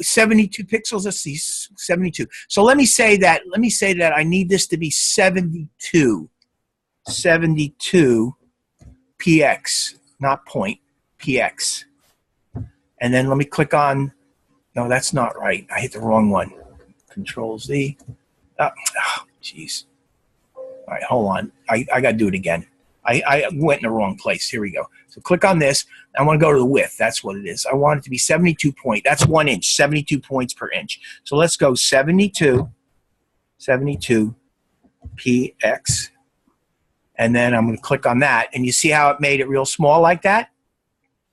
72 pixels. Let's see, 72. So let me say that I need this to be 72 PX, not point, PX. And then let me click on, no, that's not right. I hit the wrong one. Control Z. Jeez. All right, hold on. I got to do it again. I went in the wrong place. Here we go. So click on this. I want to go to the width. That's what it is. I want it to be 72 point. That's 1 inch, 72 points per inch. So let's go 72 PX. And then I'm going to click on that. And you see how it made it real small like that?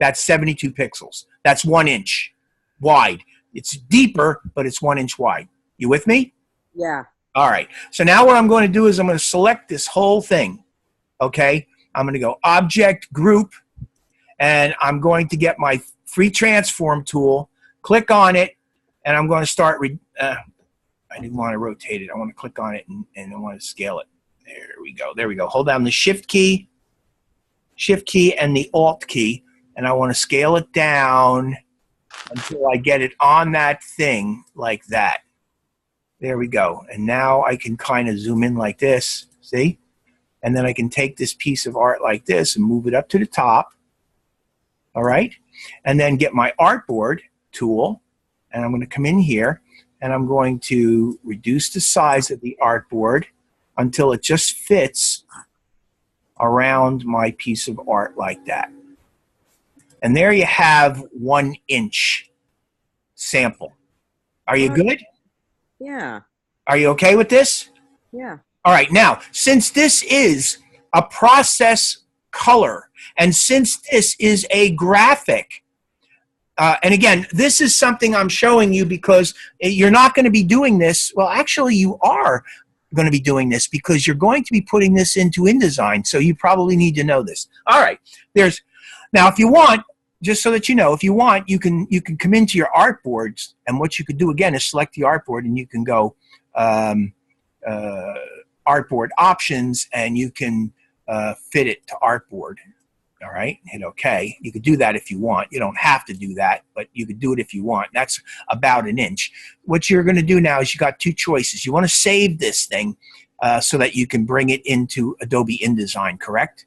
That's 72 pixels. That's 1 inch wide. It's deeper, but it's 1 inch wide. You with me? Yeah. All right. So now what I'm going to do is I'm going to select this whole thing. Okay. I'm going to go Object, Group, and I'm going to get my free transform tool, click on it, and I'm going to start. I didn't want to rotate it. I want to click on it and I want to scale it. There we go. There we go. Hold down the Shift key and the Alt key, and I want to scale it down until I get it on that thing like that. There we go. And now I can kind of zoom in like this. See? And then I can take this piece of art like this and move it up to the top. All right? And then get my Artboard tool, and I'm going to come in here, and I'm going to reduce the size of the Artboard until it just fits around my piece of art like that. And there you have 1 inch sample. Are you good? Yeah. Are you okay with this? Yeah. All right. Now, since this is a process color, and since this is a graphic, and again, this is something I'm showing you because you're not going to be doing this. Well, actually, you are going to be doing this because you're going to be putting this into InDesign, so you probably need to know this. All right. Now, if you want, just so that you know, if you want, you can come into your artboards, and what you could do again is select the artboard, and you can go artboard options, and you can fit it to artboard. All right, hit OK. You could do that if you want. You don't have to do that, but you could do it if you want. That's about 1 inch. What you're going to do now is you got two choices. You want to save this thing so that you can bring it into Adobe InDesign, correct?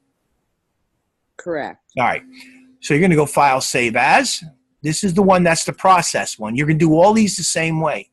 Correct. All right. So you're going to go File, Save As. This is the one that's the process one. You're going to do all these the same way.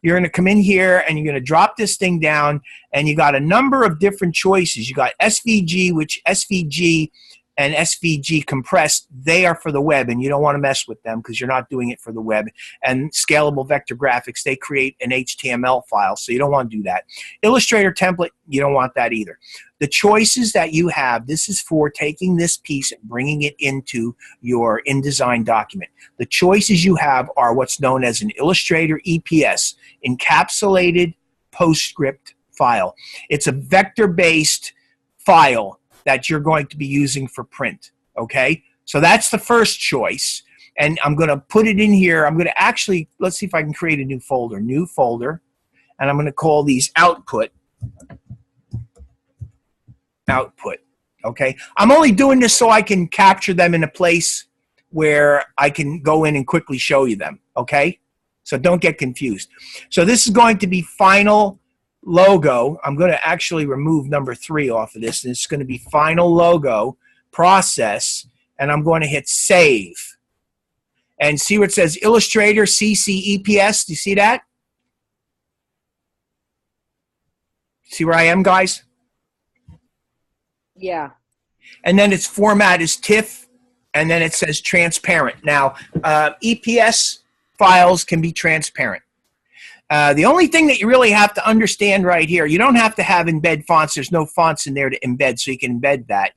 You're going to come in here and you're going to drop this thing down, and you got a number of different choices. You got SVG, which SVG and SVG compressed, they are for the web, and you don't want to mess with them because you're not doing it for the web. And scalable vector graphics, they create an HTML file, so you don't want to do that. Illustrator template, you don't want that either. The choices that you have, this is for taking this piece and bringing it into your InDesign document. The choices you have are what's known as an Illustrator EPS, encapsulated PostScript file. It's a vector-based file that you're going to be using for print, okay? So that's the first choice, and I'm going to put it in here. I'm going to actually, let's see if I can create a new folder, and I'm going to call these output, okay? I'm only doing this so I can capture them in a place where I can go in and quickly show you them, okay? So don't get confused. So this is going to be final logo. I'm going to actually remove number 3 off of this, and it's going to be final logo process, and I'm going to hit save. And see where it says Illustrator CC EPS? Do you see that? See where I am, guys? Yeah. And then its format is TIFF, and then it says transparent. Now, EPS files can be transparent. The only thing that you really have to understand right here, you don't have to have embed fonts. There's no fonts in there to embed, so you can embed that,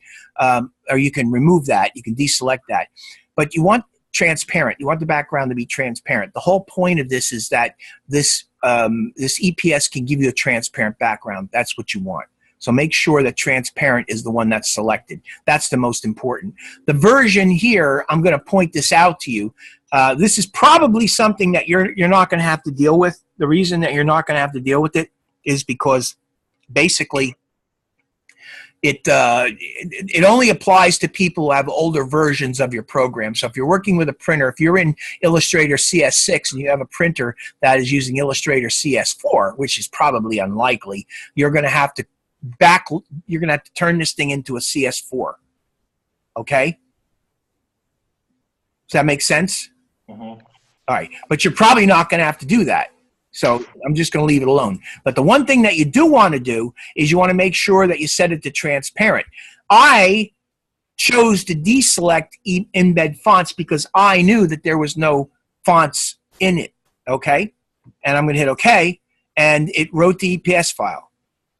or you can remove that. You can deselect that. But you want transparent. You want the background to be transparent. The whole point of this is that this EPS can give you a transparent background. That's what you want. So make sure that transparent is the one that's selected. That's the most important. The version here, I'm going to point this out to you. This is probably something that you're not going to have to deal with. The reason that you're not going to have to deal with it is because basically it only applies to people who have older versions of your program. So if you're working with a printer, if you're in Illustrator CS6 and you have a printer that is using Illustrator CS4, which is probably unlikely, you're going to have to turn this thing into a CS4. Okay? Does that make sense? Mhm. All right. But you're probably not going to have to do that. So I'm just going to leave it alone. But the one thing that you do want to do is you want to make sure that you set it to transparent. I chose to deselect embed fonts because I knew that there was no fonts in it. Okay? And I'm going to hit OK. And it wrote the EPS file.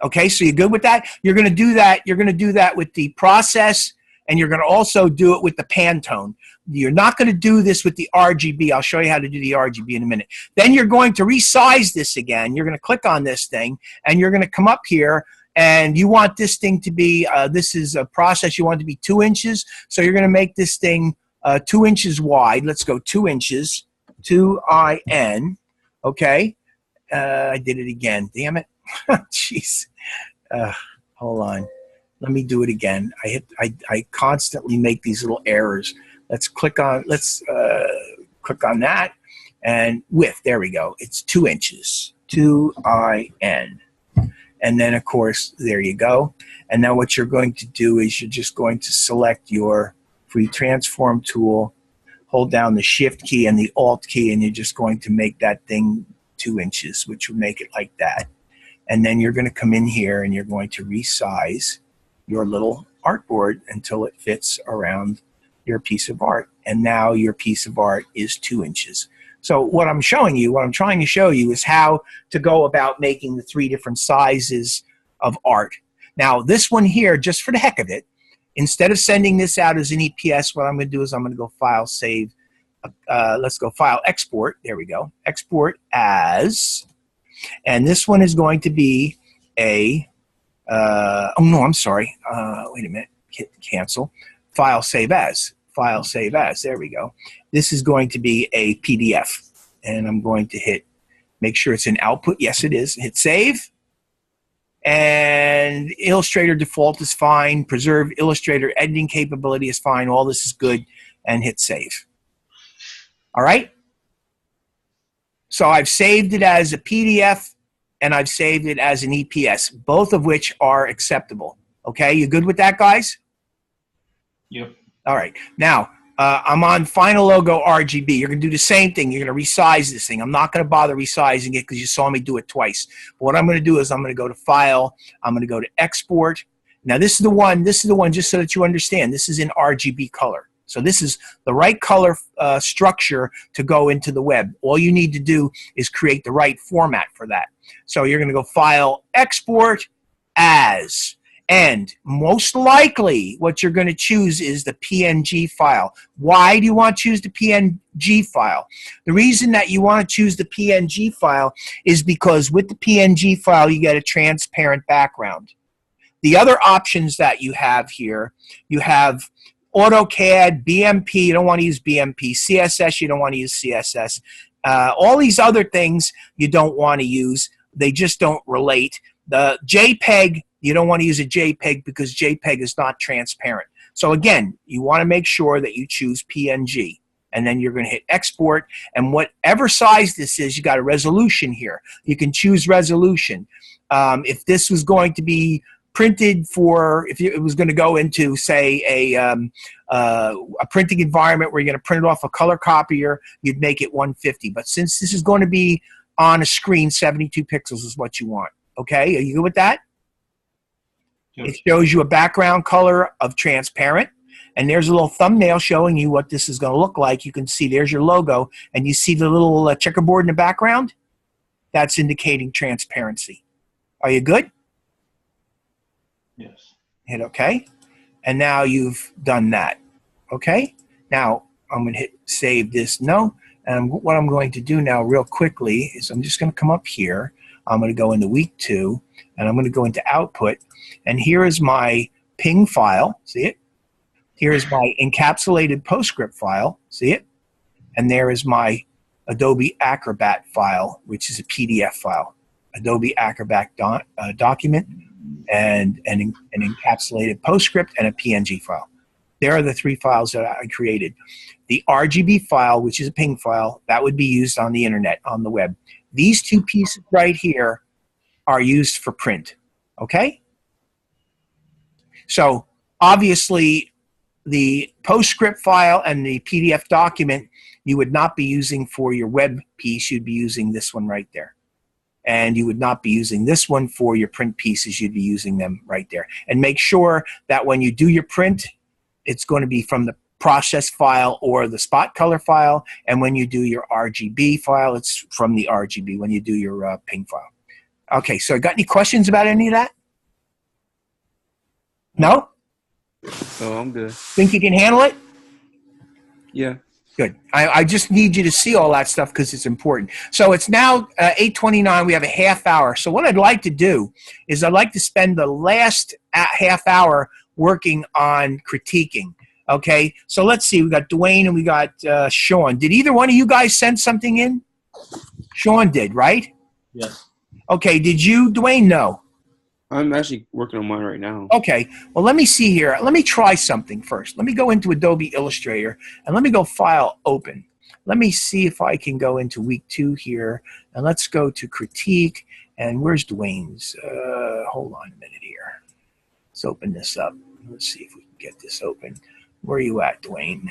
Okay, so you're good with that? You're going to do that. You're going to do that with the process, and you're going to also do it with the Pantone. You're not going to do this with the RGB. I'll show you how to do the RGB in a minute. Then you're going to resize this again. You're going to click on this thing, and you're going to come up here, and you want this thing to be, this is a process, you want it to be 2 inches. So you're going to make this thing 2 inches wide. Let's go 2 inches, 2IN, okay? I did it again. Damn it. Jeez. Hold on. Let me do it again. I constantly make these little errors. Let's click on that and width. There we go. It's 2 inches. 2IN. And then of course, there you go. And now what you're going to do is you're just going to select your free transform tool, hold down the shift key and the alt key, and you're just going to make that thing 2 inches, which will make it like that. And then you're going to come in here and you're going to resize your little artboard until it fits around your piece of art. And now your piece of art is 2 inches. So what I'm showing you, what I'm trying to show you is how to go about making the 3 different sizes of art. Now this one here, just for the heck of it, instead of sending this out as an EPS, what I'm going to do is I'm going to go File, Save. Let's go File, Export. There we go. Export as... And this one is going to be a, oh no, I'm sorry. Wait a minute, hit cancel. File, save as. File, save as, there we go. This is going to be a PDF. And I'm going to hit, make sure it's in output. Yes, it is. Hit save. And Illustrator default is fine. Preserve Illustrator editing capability is fine. All this is good. And hit save. All right? So I've saved it as a PDF and I've saved it as an EPS, both of which are acceptable. Okay, you good with that, guys? Yep. All right. Now, I'm on Final Logo RGB. You're going to do the same thing. You're going to resize this thing. I'm not going to bother resizing it because you saw me do it twice. But what I'm going to do is I'm going to go to File. I'm going to go to Export. Now, this is the one, just so that you understand. This is in RGB color. So this is the right color structure to go into the web. All you need to do is create the right format for that. So you're going to go File, Export, As. And most likely what you're going to choose is the PNG file. Why do you want to choose the PNG file? The reason that you want to choose the PNG file is because with the PNG file you get a transparent background. The other options that you have here, you have AutoCAD, BMP, you don't want to use BMP, CSS, you don't want to use CSS. All these other things you don't want to use. They just don't relate. The JPEG, you don't want to use a JPEG because JPEG is not transparent. So again, you want to make sure that you choose PNG. And then you're going to hit Export. And whatever size this is, you got a resolution here. You can choose resolution. If this was going to be printed for, if it was going to go into, say, a printing environment where you're going to print it off a color copier, you'd make it 150. But since this is going to be on a screen, 72 pixels is what you want. Okay, are you good with that? Yep. It shows you a background color of transparent. And there's a little thumbnail showing you what this is going to look like. You can see there's your logo. And you see the little checkerboard in the background? That's indicating transparency. Are you good? Yes. Hit OK. And now you've done that. OK? Now I'm going to hit save this. No. And what I'm going to do now real quickly is I'm just going to come up here. I'm going to go into week 2. And I'm going to go into output. And here is my ping file. See it? Here is my encapsulated PostScript file. See it? And there is my Adobe Acrobat file, which is a PDF file. Adobe Acrobat document and an encapsulated PostScript and a PNG file. There are the 3 files that I created. The RGB file, which is a ping file, that would be used on the internet, on the web. These 2 pieces right here are used for print. Okay? So obviously the PostScript file and the PDF document you would not be using for your web piece. You'd be using this one right there. And you would not be using this one for your print pieces. You'd be using them right there. And make sure that when you do your print, it's going to be from the process file or the spot color file. And when you do your RGB file, it's from the RGB when you do your ping file. Okay, so got any questions about any of that? No? Oh, I'm good. Think you can handle it? Yeah. Good. I just need you to see all that stuff because it's important. So it's now 8:29. We have a half hour. So what I'd like to do is I'd like to spend the last half hour working on critiquing. Okay? So let's see. We got Dwayne and we got Sean. Did either one of you guys send something in? Sean did, right? Yes. Okay. Did you, Dwayne? No. I'm actually working on mine right now. Okay, well, let me see here. Let me try something first. Let me go into Adobe Illustrator, and let me go File, Open. Let me see if I can go into week 2 here, and let's go to Critique, and where's Dwayne's? Hold on a minute here. Let's open this up. Let's see if we can get this open. Where are you at, Dwayne?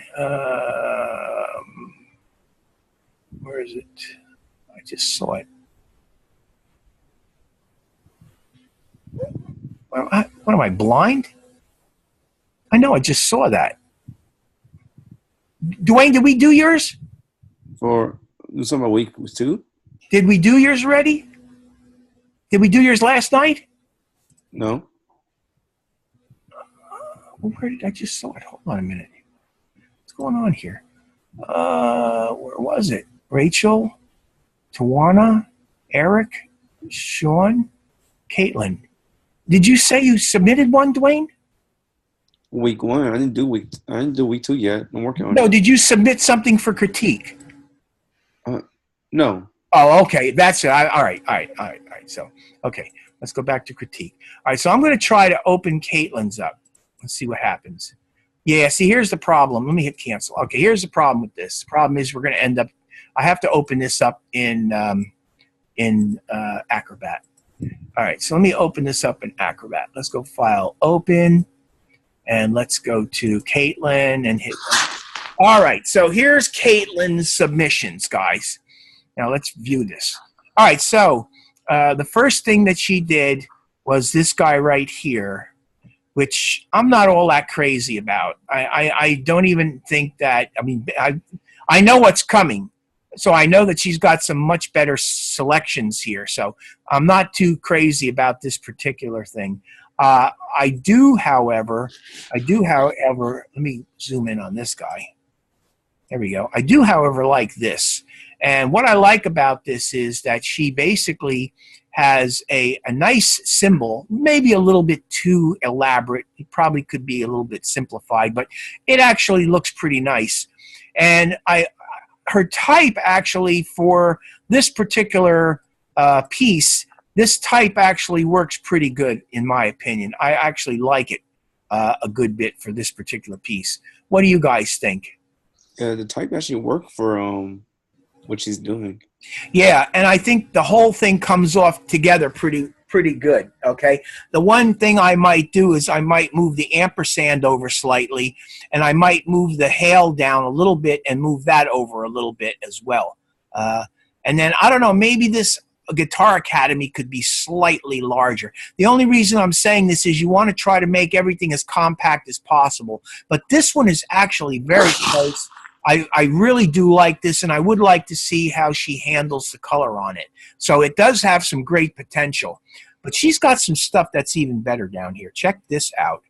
Where is it? I just saw it. What am I, blind? I know, I just saw that. Dwayne, did we do yours? For some of week 2? Did we do yours already? Did we do yours last night? No. Where did I just saw it? Hold on a minute. What's going on here? Where was it? Rachel, Tawana, Eric, Sean, Caitlin. Did you say you submitted one, Dwayne? Week 1. I didn't do week 2 yet. I'm working on it. No, did you submit something for critique? No. Oh, okay. That's it. All right. So, okay. Let's go back to critique. All right. So I'm going to try to open Caitlin's up. Let's see what happens. Yeah. See, here's the problem. Let me hit cancel. Okay. Here's the problem with this. The problem is we're going to end up. I have to open this up in Acrobat. All right, so let me open this up in Acrobat. Let's go File, Open, and let's go to Caitlin and hit. All right, so here's Caitlin's submissions, guys. Now let's view this. All right, so the first thing that she did was this guy right here, which I'm not all that crazy about. I don't even think that. I mean, I know what's coming. So I know that she's got some much better selections here. So I'm not too crazy about this particular thing. I do, however, let me zoom in on this guy. There we go. I do, however, like this. And what I like about this is that she basically has a nice symbol, maybe a little bit too elaborate. It probably could be a little bit simplified, but it actually looks pretty nice. And her type actually for this particular piece, this type actually works pretty good in my opinion. I actually like it a good bit for this particular piece. What do you guys think? Yeah, the type actually worked for what she's doing. Yeah, and I think the whole thing comes off together pretty good, okay? The one thing I might do is I might move the ampersand over slightly, and I might move the hail down a little bit and move that over a little bit as well. And then, I don't know, maybe this Guitar Academy could be slightly larger. The only reason I'm saying this is you want to try to make everything as compact as possible, but this one is actually very close. I really do like this, and I would like to see how she handles the color on it. So it does have some great potential. But she's got some stuff that's even better down here. Check this out.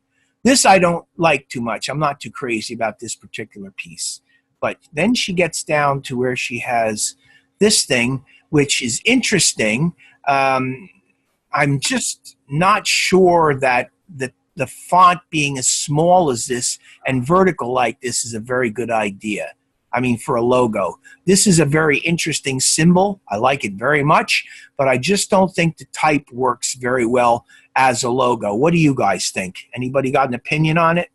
This I don't like too much. I'm not too crazy about this particular piece. But then she gets down to where she has this thing, which is interesting. I'm just not sure that the font being as small as this and vertical like this is a very good idea. I mean, for a logo. This is a very interesting symbol. I like it very much, but I just don't think the type works very well as a logo. What do you guys think? Anybody got an opinion on it?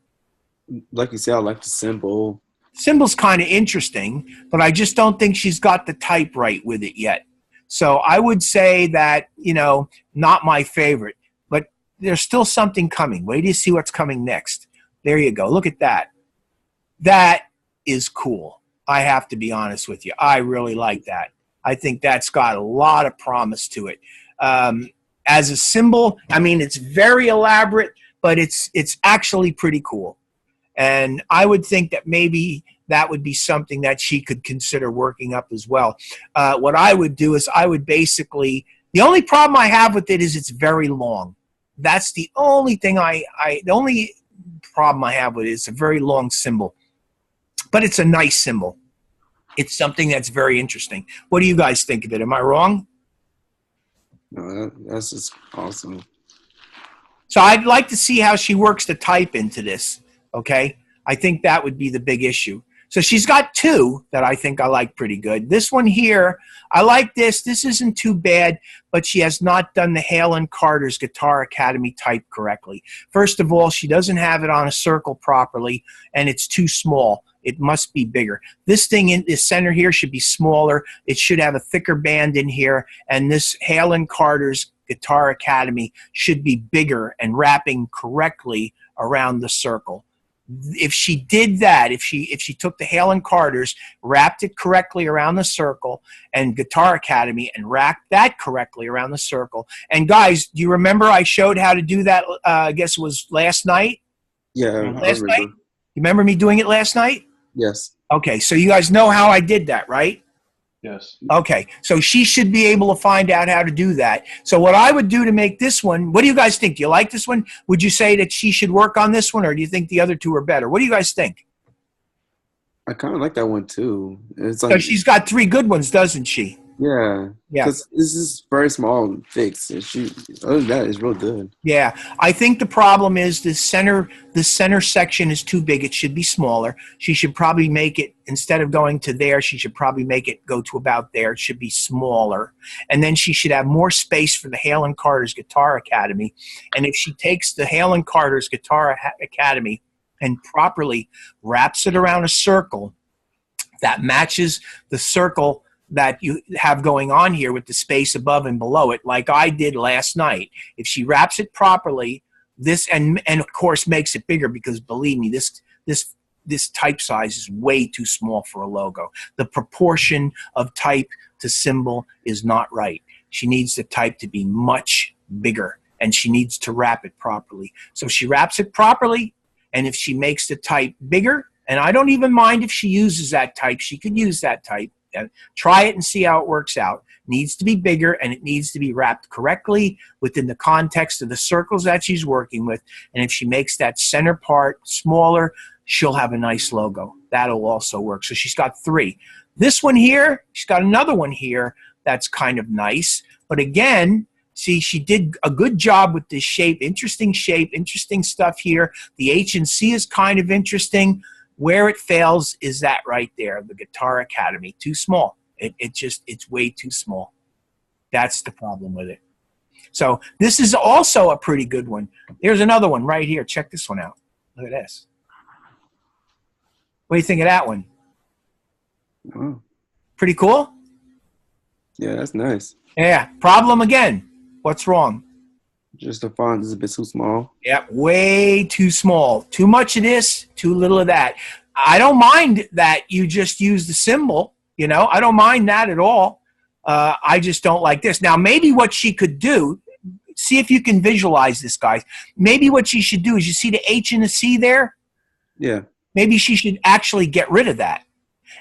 Like you said, I like the symbol. Symbol's kind of interesting, but I just don't think she's got the type right with it yet. So I would say that, you know, not my favorite. There's still something coming. Wait till you see what's coming next. There you go. Look at that. That is cool. I have to be honest with you. I really like that. I think that's got a lot of promise to it. As a symbol, I mean, it's very elaborate, but it's actually pretty cool. And I would think that maybe that would be something that she could consider working up as well. What I would do is I would basically, the only problem I have with it is it's very long. That's the only thing the only problem I have with it. It's a very long symbol. But it's a nice symbol. It's something that's very interesting. What do you guys think of it? Am I wrong? No, that's just awesome. So I'd like to see how she works the type into this, okay? I think that would be the big issue. So she's got two that I think I like pretty good. This one here, I like this. This isn't too bad, but she has not done the Hale and Carter's Guitar Academy type correctly. First of all, she doesn't have it on a circle properly, and it's too small. It must be bigger. This thing in the center here should be smaller. It should have a thicker band in here, and this Hale and Carter's Guitar Academy should be bigger and wrapping correctly around the circle. If she did that, if she took the Hale and Carter's, wrapped it correctly around the circle, and Guitar Academy, and wrapped that correctly around the circle. And guys, do you remember I showed how to do that? I guess it was last night. Yeah, last night. You remember me doing it last night? Yes. Okay, so you guys know how I did that, right? Yes. Okay, so she should be able to find out how to do that. So what I would do to make this one, what do you guys think? Do you like this one? Would you say that she should work on this one, or do you think the other two are better? What do you guys think? I kind of like that one too. It's So like, she's got three good ones, doesn't she? yeah. Yeah. Because this is very small and fixed. And other than that, it's real good. Yeah, I think the problem is the center section is too big. It should be smaller. She should probably make it, instead of going to there, she should probably make it go to about there. It should be smaller. And then she should have more space for the Hale and Carter's Guitar Academy. And if she takes the Hale and Carter's Guitar Academy and properly wraps it around a circle that matches the circle that you have going on here with the space above and below it, like I did last night. If she wraps it properly, this and of course makes it bigger, because believe me, this type size is way too small for a logo. The proportion of type to symbol is not right. She needs the type to be much bigger, and she needs to wrap it properly. So she wraps it properly, and if she makes the type bigger, and I don't even mind if she uses that type, she could use that type. Try it and see how it works out. It needs to be bigger, and it needs to be wrapped correctly within the context of the circles that she's working with. And if she makes that center part smaller, she'll have a nice logo. That'll also work. So she's got three. This one here, she's got another one here that's kind of nice. But again, see, she did a good job with this shape, interesting stuff here. The H and C is kind of interesting. Where it fails is that right there, the Guitar Academy. Too small. It's way too small. That's the problem with it. So this is also a pretty good one. There's another one right here. Check this one out. Look at this. What do you think of that one? Oh. Pretty cool? Yeah, that's nice. Yeah. Problem again. What's wrong? Just the font is a bit too small. Yep, way too small. Too much of this, too little of that. I don't mind that you just use the symbol. You know, I don't mind that at all. I just don't like this. Now, maybe what she could do, see if you can visualize this, guys. Maybe what she should do is, you see the H and the C there? Yeah. Maybe she should actually get rid of that.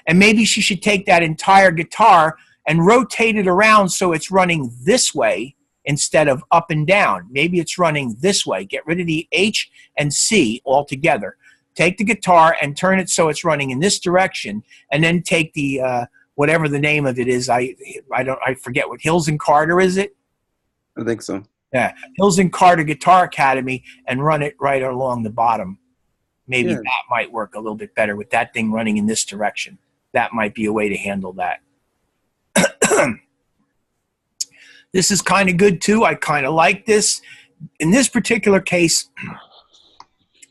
And maybe she should take that entire guitar and rotate it around so it's running this way instead of up and down. Maybe it's running this way. Get rid of the H and C altogether. Take the guitar and turn it so it's running in this direction, and then take the whatever the name of it is. I forget what Hills and Carter, is it? I think so. Yeah, Hills and Carter Guitar Academy, and run it right along the bottom. Maybe that might work a little bit better with that thing running in this direction. That might be a way to handle that. This is kind of good too. I kind of like this. In this particular case,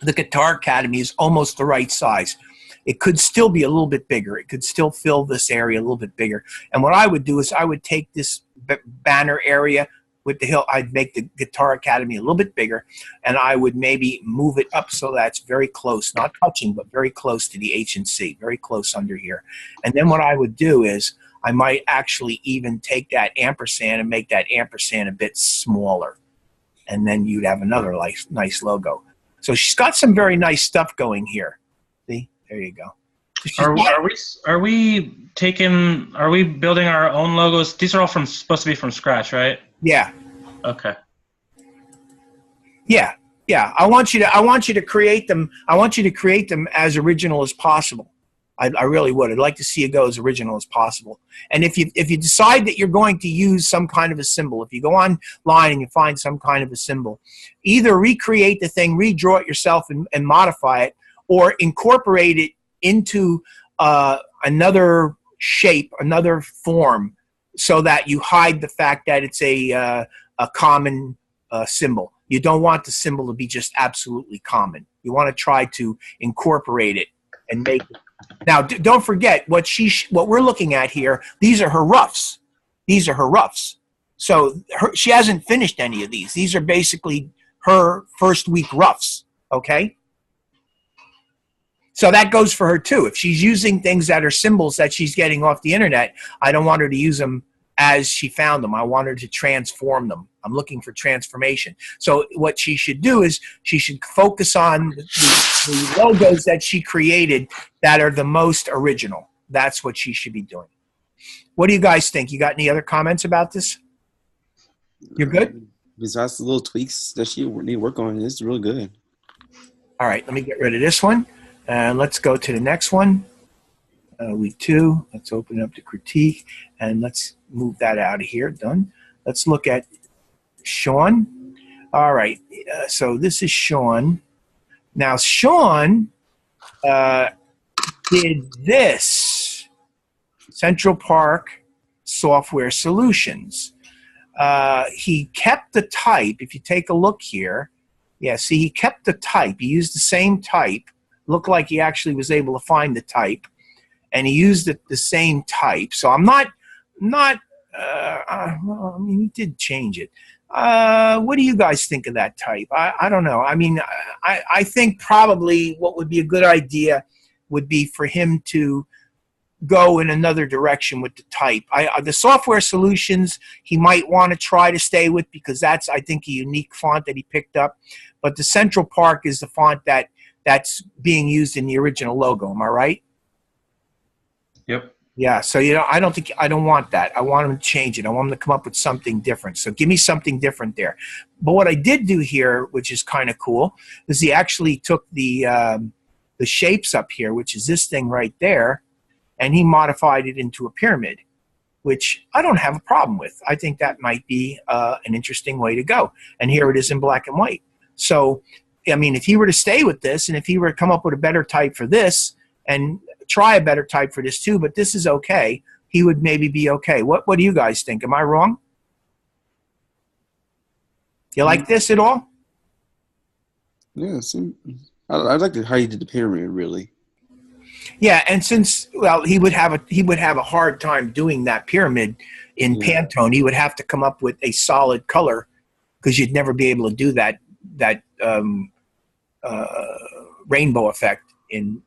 the Guitar Academy is almost the right size. It could still be a little bit bigger. It could still fill this area a little bit bigger. And what I would do is I would take this banner area, with the hill. I'd make the Guitar Academy a little bit bigger, and I would maybe move it up so that's very close, not touching, but very close to the H and C, very close under here. And then what I would do is I might actually even take that ampersand and make that ampersand a bit smaller. And then you'd have another nice logo. So she's got some very nice stuff going here. See, there you go. So are we building our own logos? These are all supposed to be from scratch, right? Yeah. Okay. Yeah. Yeah. I want you to create them. I want you to create them as original as possible. I really would. I'd like to see it go as original as possible. And if you decide that you're going to use some kind of a symbol, if you go online and you find some kind of a symbol, either recreate the thing, redraw it yourself and modify it, or incorporate it into another shape, another form, so that you hide the fact that it's a common symbol. You don't want the symbol to be just absolutely common. You want to try to incorporate it and make it. Now, don't forget what we're looking at here. These are her roughs. These are her roughs. So she hasn't finished any of these. These are basically her first week roughs. Okay. So that goes for her too. If she's using things that are symbols that she's getting off the internet, I don't want her to use them as she found them. I want her to transform them. I'm looking for transformation. So what she should do is she should focus on the logos that she created that are the most original. That's what she should be doing. What do you guys think? You got any other comments about this? You're good? Besides the little tweaks that she need to work on, it's really good. All right, let me get rid of this one. And let's go to the next one. Week 2. Let's open up the critique. And let's move that out of here. Done. Let's look at Sean. All right. So this is Sean. Now, Sean did this. Central Park Software Solutions. He kept the type. If you take a look here, yeah, see, he kept the type. He used the same type. Looked like he actually was able to find the type. And he used the same type. So I'm not well, I mean, he did change it. What do you guys think of that type? I don't know. I mean, I think probably what would be a good idea would be for him to go in another direction with the type. The software solutions he might want to try to stay with because that's, I think, a unique font that he picked up. But the Central Park is the font that's being used in the original logo. Am I right? Yep. Yeah, so I don't want that. I want him to change it. I want him to come up with something different. So give me something different there. But what I did do here, which is kind of cool, is he actually took the shapes up here, which is this thing right there, and he modified it into a pyramid, which I don't have a problem with. I think that might be an interesting way to go. And here it is in black and white. So, I mean, if he were to stay with this, and if he were to come up with a better type for this, and try a better type for this too, but this is okay, he would maybe be okay. What do you guys think? Am I wrong? You like this at all? Yeah, I like how you did the pyramid, really. Yeah, and since, well, he would have a hard time doing that pyramid in Pantone. He would have to come up with a solid color because you'd never be able to do that rainbow effect in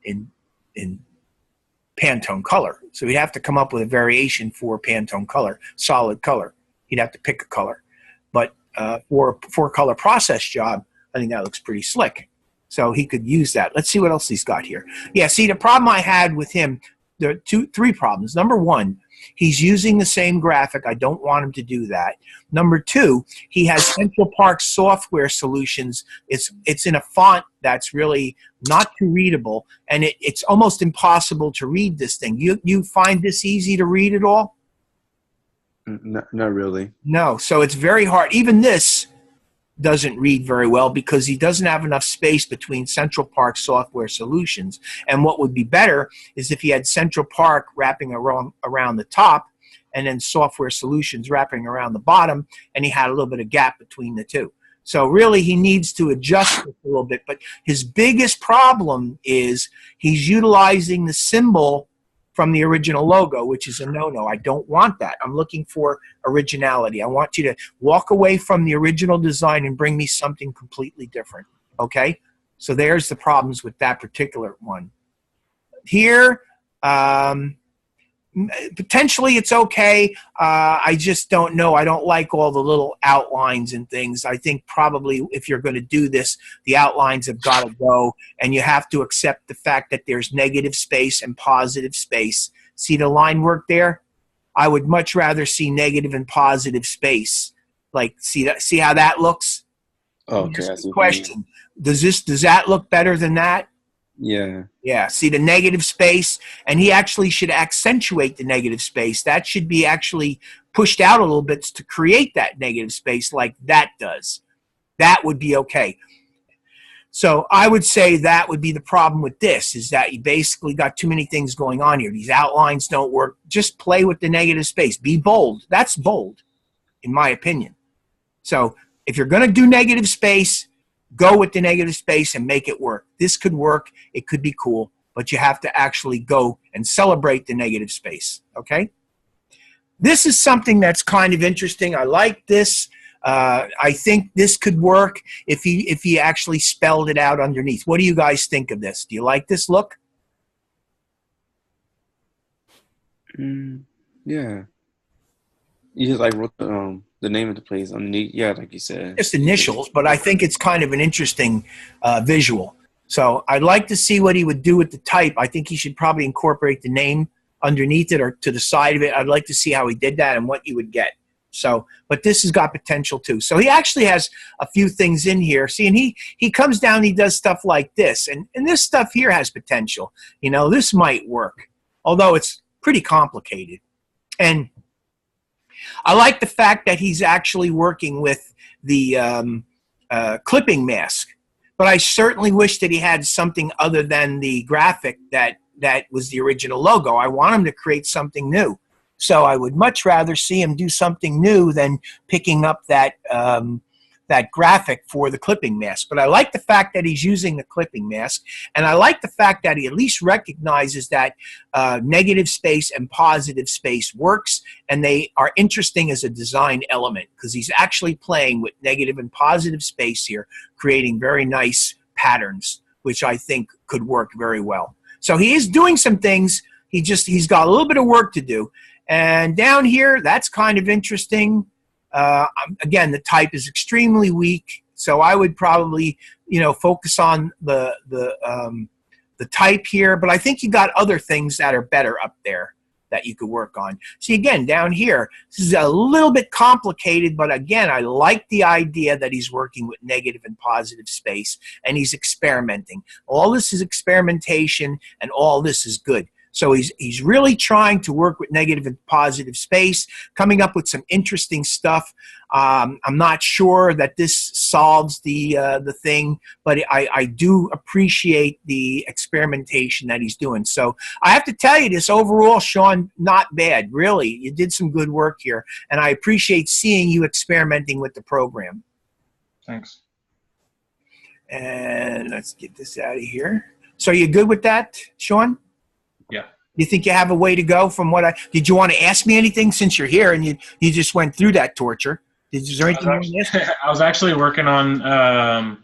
Pantone color. So he'd have to come up with a variation for Pantone color, solid color. He'd have to pick a color. But for a 4-color process job, I think that looks pretty slick. So he could use that. Let's see what else he's got here. Yeah, see, the problem I had with him, there are 3 problems. Number 1, he's using the same graphic. I don't want him to do that. Number 2, he has Central Park Software Solutions. It's in a font that's really not too readable, and it's almost impossible to read this thing. You find this easy to read at all? Not really. No, so it's very hard. Even this doesn't read very well because he doesn't have enough space between Central Park Software Solutions. And what would be better is if he had Central Park wrapping around the top and then Software Solutions wrapping around the bottom, and he had a little bit of gap between the two. So really he needs to adjust it a little bit. But his biggest problem is he's utilizing the symbol from the original logo, which is a no-no. I don't want that. I'm looking for originality. I want you to walk away from the original design and bring me something completely different, okay? So there's the problems with that particular one. Here, potentially it's okay. I just don't know. I don't like all the little outlines and things. I think probably if you're going to do this, the outlines have got to go, and you have to accept the fact that there's negative space and positive space. See the line work there? I would much rather see negative and positive space. Like, see how that looks? Okay. Here's the question. Does that look better than that? Yeah. Yeah, see the negative space, and he actually should accentuate the negative space. That should be actually pushed out a little bit to create that negative space like that does. That would be okay. So I would say that would be the problem with this, is that you basically got too many things going on here. These outlines don't work. Just play with the negative space. Be bold. That's bold, in my opinion. So if you're going to do negative space, go with the negative space and make it work. This could work. It could be cool, but you have to actually go and celebrate the negative space, okay? This is something that's kind of interesting. I like this. I think this could work if he actually spelled it out underneath. What do you guys think of this? Do you like this look? Yeah. You just like wrote the name of the place underneath. Yeah, like you said. Just initials, but I think it's kind of an interesting visual. So I'd like to see what he would do with the type. I think he should probably incorporate the name underneath it or to the side of it. I'd like to see how he did that and what you would get. So, but this has got potential too. So he actually has a few things in here. See, and he comes down, he does stuff like this. And this stuff here has potential. You know, this might work, although it's pretty complicated. And I like the fact that he's actually working with the clipping mask. But I certainly wish that he had something other than the graphic that was the original logo. I want him to create something new. So I would much rather see him do something new than picking up that that graphic for the clipping mask. But I like the fact that he's using the clipping mask, and I like the fact that he at least recognizes that negative space and positive space works, and they are interesting as a design element because he's actually playing with negative and positive space here, creating very nice patterns, which I think could work very well. So he is doing some things. He's got a little bit of work to do. And down here, that's kind of interesting. Again, the type is extremely weak, so I would probably, focus on the type here. But I think you got other things that are better up there that you could work on. See, again, down here, this is a little bit complicated, but again, I like the idea that he's working with negative and positive space, and he's experimenting. All this is experimentation, and all this is good. So he's really trying to work with negative and positive space, coming up with some interesting stuff. I'm not sure that this solves the thing, but I do appreciate the experimentation that he's doing. So I have to tell you this overall, Sean, not bad. Really, you did some good work here, and I appreciate seeing you experimenting with the program. Thanks. And let's get this out of here. So you good with that, Sean? Yeah. You think you have a way to go from what did you want to ask me anything since you're here and you just went through that torture? Is there anything you want to ask me? I was actually working on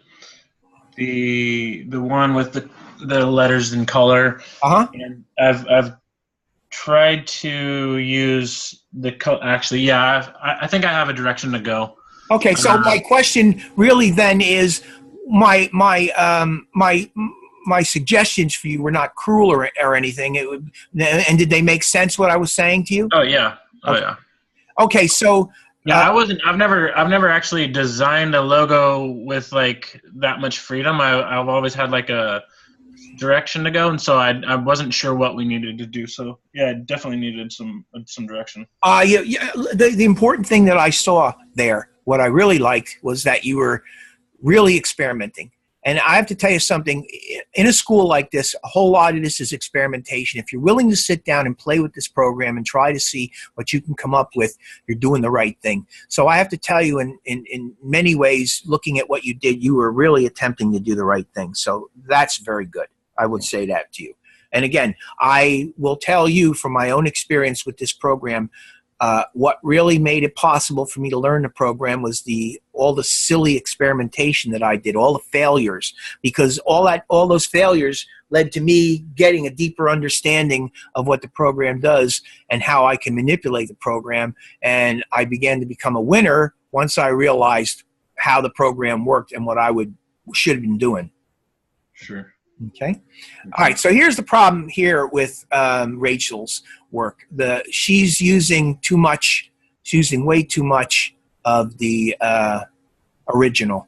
the one with the letters in color. And I've tried to use the actually, yeah, I think I have a direction to go. Okay, so my question really then is my suggestions for you were not cruel or anything. And did they make sense what I was saying to you? Oh yeah. Oh yeah. Okay, so yeah, I've never actually designed a logo with like that much freedom. I've always had like a direction to go, and so I wasn't sure what we needed to do. So yeah, I definitely needed some direction. Yeah. The important thing that I saw there, what I really liked, was that you were really experimenting. And I have to tell you something, in a school like this, a whole lot of this is experimentation. If you're willing to sit down and play with this program and try to see what you can come up with, you're doing the right thing. So I have to tell you, in many ways, looking at what you did, you were really attempting to do the right thing. So that's very good. I would say that to you. And again, I will tell you from my own experience with this program, what really made it possible for me to learn the program was all the silly experimentation that I did, all the failures, because all those failures led to me getting a deeper understanding of what the program does and how I can manipulate the program. And I began to become a winner once I realized how the program worked and what I should have been doing. Sure. Okay. All right. So here's the problem here with Rachel's work. She's using too much. She's using way too much of the original.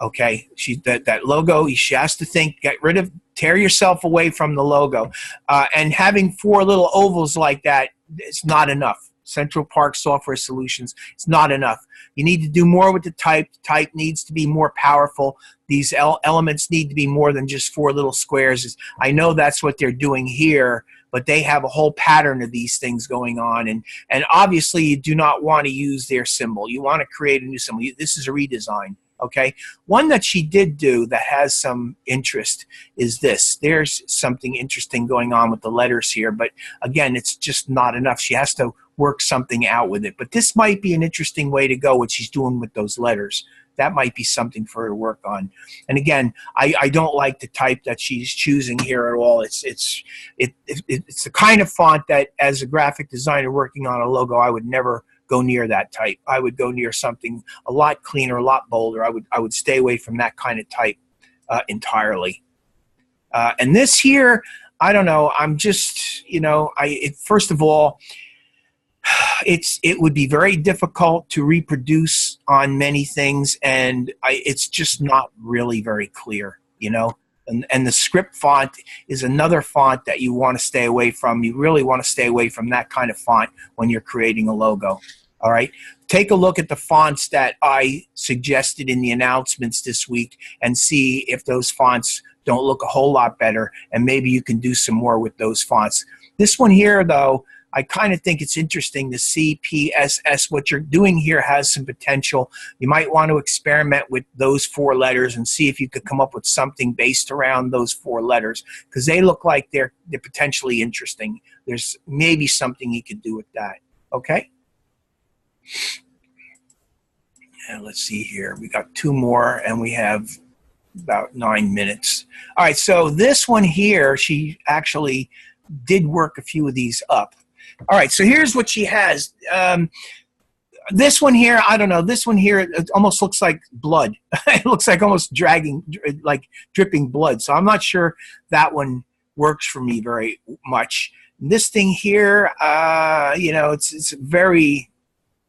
Okay. That logo. She has to think. Tear yourself away from the logo. And having 4 little ovals like that, it's not enough. Central Park Software Solutions, it's not enough. You need to do more with the type. The type needs to be more powerful. These elements need to be more than just 4 little squares. I know that's what they're doing here, but they have a whole pattern of these things going on. And obviously, you do not want to use their symbol. You want to create a new symbol. This is a redesign. Okay. One that she did do that has some interest is this. There's something interesting going on with the letters here, but again, it's just not enough. She has to work something out with it. But this might be an interesting way to go, what she's doing with those letters. That might be something for her to work on. And again, I don't like the type that she's choosing here at all. It's the kind of font that, as a graphic designer working on a logo, I would never go near that type. I would go near something a lot cleaner, a lot bolder. I would stay away from that kind of type entirely. And this here, I don't know. I'm just, first of all, it would be very difficult to reproduce on many things, and it's just not really very clear, And the script font is another font that you want to stay away from. You really want to stay away from that kind of font when you're creating a logo. All right. Take a look at the fonts that I suggested in the announcements this week and see if those fonts don't look a whole lot better, and maybe you can do some more with those fonts. This one here, though, I kind of think it's interesting. The CPSS, what you're doing here has some potential. You might want to experiment with those 4 letters and see if you could come up with something based around those 4 letters, because they look like they're potentially interesting. There's maybe something you could do with that. Okay? And let's see here. We got 2 more, and we have about 9 minutes. All right, so this one here, she actually did work a few of these up. All right, so here's what she has. This one here, I don't know. This one here, it almost looks like blood. It looks like almost dripping blood. So I'm not sure that one works for me very much. This thing here,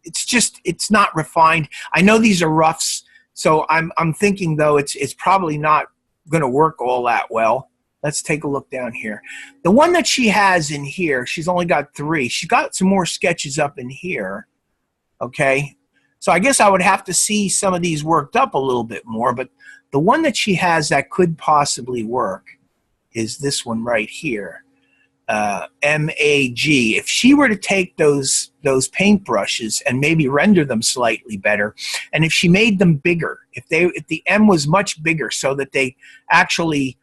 it's not refined. I know these are roughs, so I'm thinking though it's probably not going to work all that well. Let's take a look down here. The one that she has in here, she's only got 3. She's got some more sketches up in here. Okay, so I guess I would have to see some of these worked up a little bit more, but the one that she has that could possibly work is this one right here, MAG. If she were to take those paintbrushes and maybe render them slightly better, and if she made them bigger, if the M was much bigger so that they actually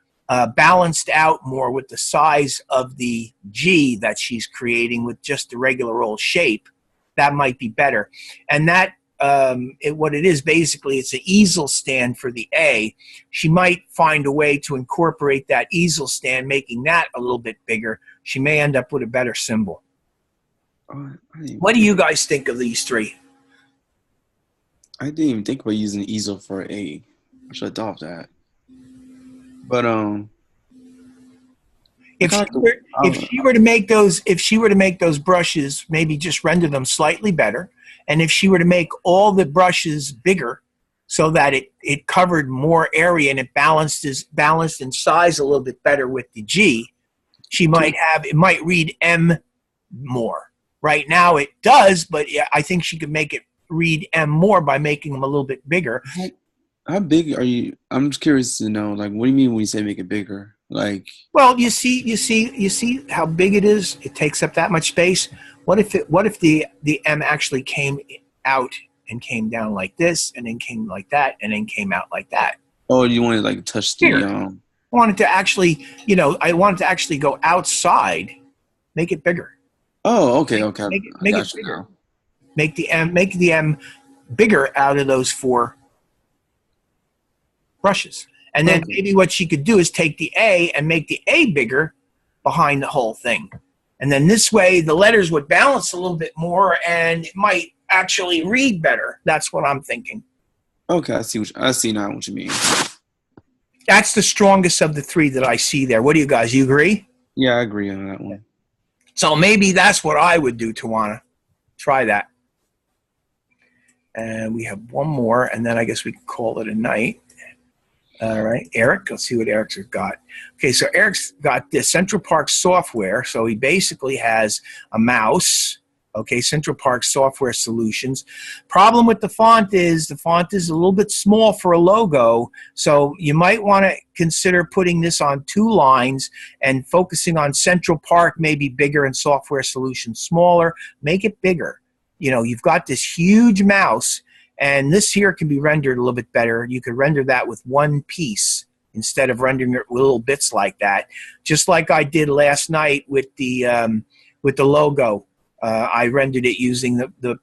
balanced out more with the size of the G that she's creating with just the regular old shape, that might be better. And that, what it is basically, it's an easel stand for the A. She might find a way to incorporate that easel stand, making that a little bit bigger. She may end up with a better symbol. What do you guys think of these 3? I didn't even think about using easel for A. I should have thought of that. But if she were to make those brushes, maybe just render them slightly better, and if she were to make all the brushes bigger so that it covered more area and it balanced in size a little bit better with the G, it might read M more. Right now it does, but yeah, I think she could make it read M more by making them a little bit bigger. How big are you? I'm just curious to know, like, what do you mean when you say make it bigger? Like, well, you see how big it is. It takes up that much space. What if the M actually came out and came down like this, and then came like that, and then came out like that? Oh, you want to like touch the want it to actually, you know, I want it to actually go outside. Make it bigger. Oh, okay, okay. Make it bigger. Now. Make the M bigger out of those 4 brushes. And then maybe what she could do is take the A and make the A bigger behind the whole thing. And then this way the letters would balance a little bit more and it might actually read better. That's what I'm thinking. Okay, I see now what you mean. That's the strongest of the 3 that I see there. What do you guys, you agree? Yeah, I agree on that one. So maybe that's what I would do, Tawana. Try that. And we have one more, and then I guess we can call it a night. All right, Eric, let's see what Eric's got. Okay, so Eric's got the Central Park software. So he basically has a mouse. Okay, Central Park Software Solutions. Problem with the font is a little bit small for a logo. So you might want to consider putting this on 2 lines and focusing on Central Park maybe bigger and Software Solutions smaller. Make it bigger. You know, you've got this huge mouse. And this here can be rendered a little bit better. You could render that with 1 piece instead of rendering it with little bits like that. Just like I did last night with the logo. I rendered it using the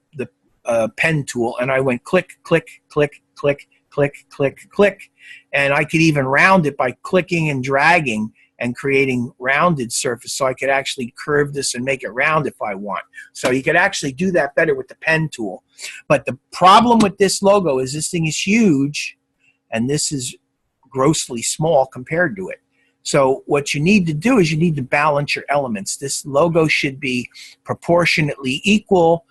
pen tool, and I went click, click, click, click, click, click, click. And I could even round it by clicking and dragging and creating rounded surface, so I could actually curve this and make it round if I want. So you could actually do that better with the pen tool. But the problem with this logo is this thing is huge and this is grossly small compared to it. So what you need to do is you need to balance your elements. This logo should be proportionately equal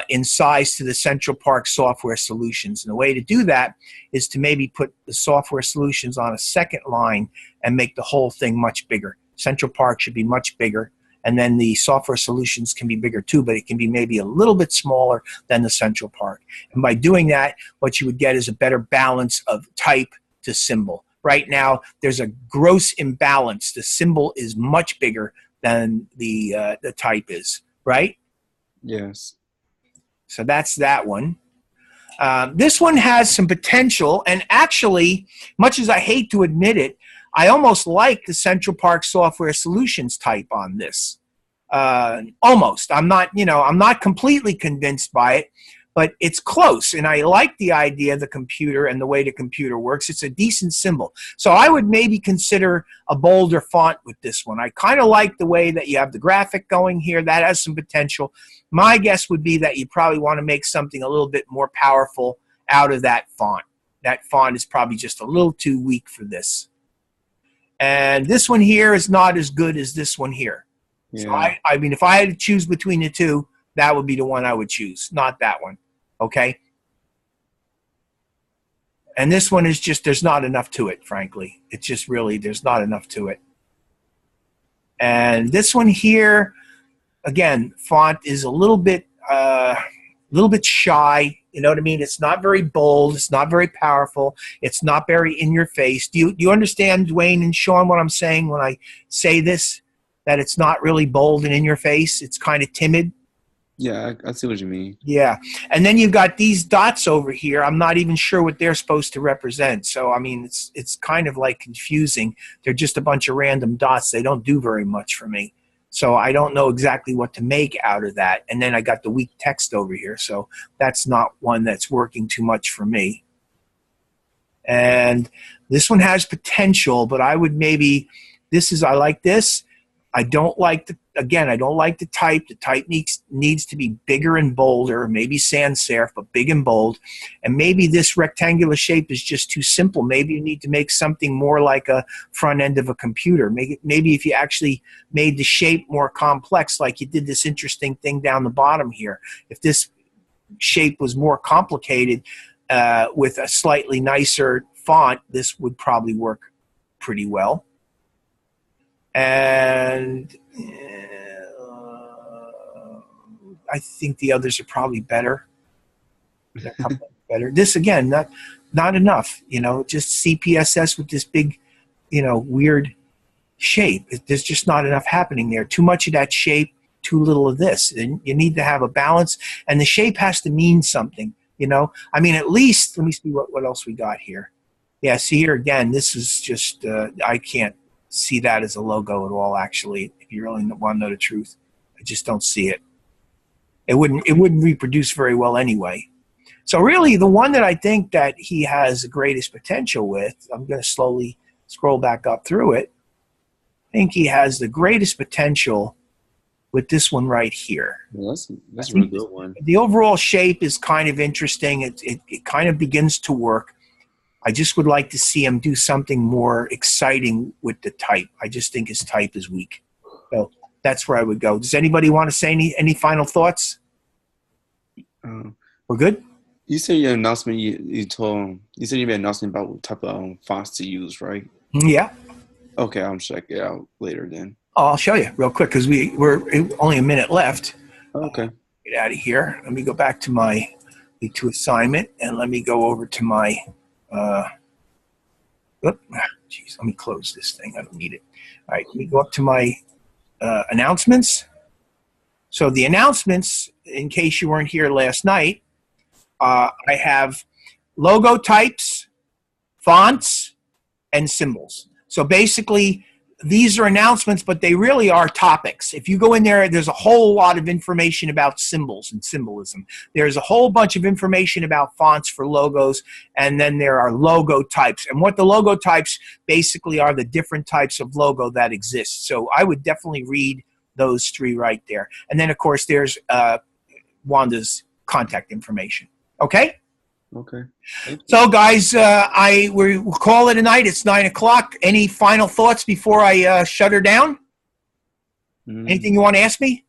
in size to the Central Park Software Solutions. And the way to do that is to maybe put the Software Solutions on a second line and make the whole thing much bigger. Central Park should be much bigger, and then the Software Solutions can be bigger too, but it can be maybe a little bit smaller than the Central Park. And by doing that, what you would get is a better balance of type to symbol. Right now, there's a gross imbalance. The symbol is much bigger than the type is, right? Yes. So that's that one. This one has some potential, and actually, much as I hate to admit it, I almost like the Central Park Software Solutions type on this. Almost. I'm not completely convinced by it, but it's close, and I like the idea of the computer and the way the computer works. It's a decent symbol. So I would maybe consider a bolder font with this one. I kind of like the way that you have the graphic going here. That has some potential. My guess would be that you probably want to make something a little bit more powerful out of that font. That font is probably just a little too weak for this. And this one here is not as good as this one here. Yeah. So I mean, if I had to choose between the two, that would be the one I would choose, not that one. Okay? And this one is just, there's not enough to it, frankly. It's just really, there's not enough to it. And this one here, again, font is a little bit shy. You know what I mean? It's not very bold. It's not very powerful. It's not very in your face. Do you understand, Dwayne and Sean, what I'm saying when I say this? That it's not really bold and in your face. It's kind of timid. Yeah, I see what you mean. Yeah. And then you've got these dots over here. I'm not even sure what they're supposed to represent. So, I mean, it's kind of like confusing. They're just a bunch of random dots. They don't do very much for me. So I don't know exactly what to make out of that. And then I got the weak text over here. So that's not one that's working too much for me. And this one has potential, but I would maybe, I like this. I don't like I don't like the type. The type needs to be bigger and bolder, maybe sans serif, but big and bold. And maybe this rectangular shape is just too simple. Maybe you need to make something more like a front end of a computer. Maybe if you actually made the shape more complex, like you did this interesting thing down the bottom here. If this shape was more complicated with a slightly nicer font, this would probably work pretty well. And I think the others are probably better. Better. This again, not enough. You know, just CPSS with this big, weird shape. There's just not enough happening there. Too much of that shape, too little of this. And you need to have a balance, and the shape has to mean something. I mean, at least let me see what else we got here. Yeah, see here again, this is just, I can't see that as a logo at all, actually, if you really want to know the truth. I just don't see it. It wouldn't reproduce very well anyway. So really, the one that I think that he has the greatest potential with, I'm going to slowly scroll back up through it. I think he has the greatest potential with this one right here. Yeah, that's a really good one. The overall shape is kind of interesting. It kind of begins to work. I just would like to see him do something more exciting with the type. I just think his type is weak. So that's where I would go. Does anybody want to say any final thoughts? We're good? You said your announcement, you said you made an announcement about what type of fonts to use, right? Yeah. Okay, I'll check it out later then. Oh, I'll show you real quick because we're only a minute left. Okay. Get out of here. Let me go back to my assignment and let me go over to my geez, let me close this thing. I don't need it. All right, let me go up to my announcements. So the announcements, in case you weren't here last night, I have logo types, fonts, and symbols. So basically, these are announcements, but they really are topics. If you go in there, there's a whole lot of information about symbols and symbolism. There's a whole bunch of information about fonts for logos, and then there are logo types. And what the logo types basically are the different types of logo that exist. So I would definitely read those three right there. And then, of course, there's Wanda's contact information. Okay? Okay. So, guys, we'll call it a night. It's 9 o'clock. Any final thoughts before I shut her down? Anything you want to ask me?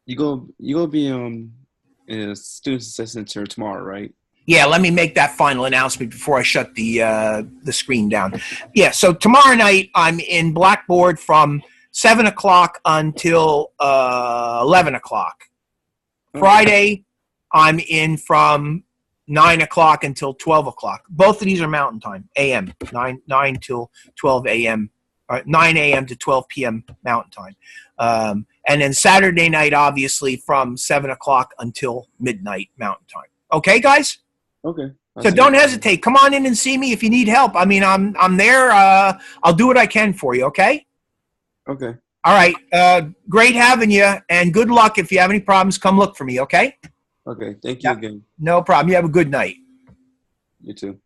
You go be in a student success center tomorrow, right? Yeah, let me make that final announcement before I shut the screen down. Yeah, so tomorrow night I'm in Blackboard from 7 o'clock until 11 o'clock. Friday I'm in from 9 o'clock until 12 o'clock. Both of these are Mountain Time, a.m., 9 till 12 a.m., 9 a.m. to 12 p.m. Mountain Time. And then Saturday night, obviously, from 7 o'clock until midnight Mountain Time. Okay, guys? Okay. So don't hesitate. Come on in and see me if you need help. I mean, I'm there. I'll do what I can for you, okay? Okay. All right. Great having you, and good luck. If you have any problems, come look for me, okay? Okay. Thank you again. No problem. You have a good night. You too.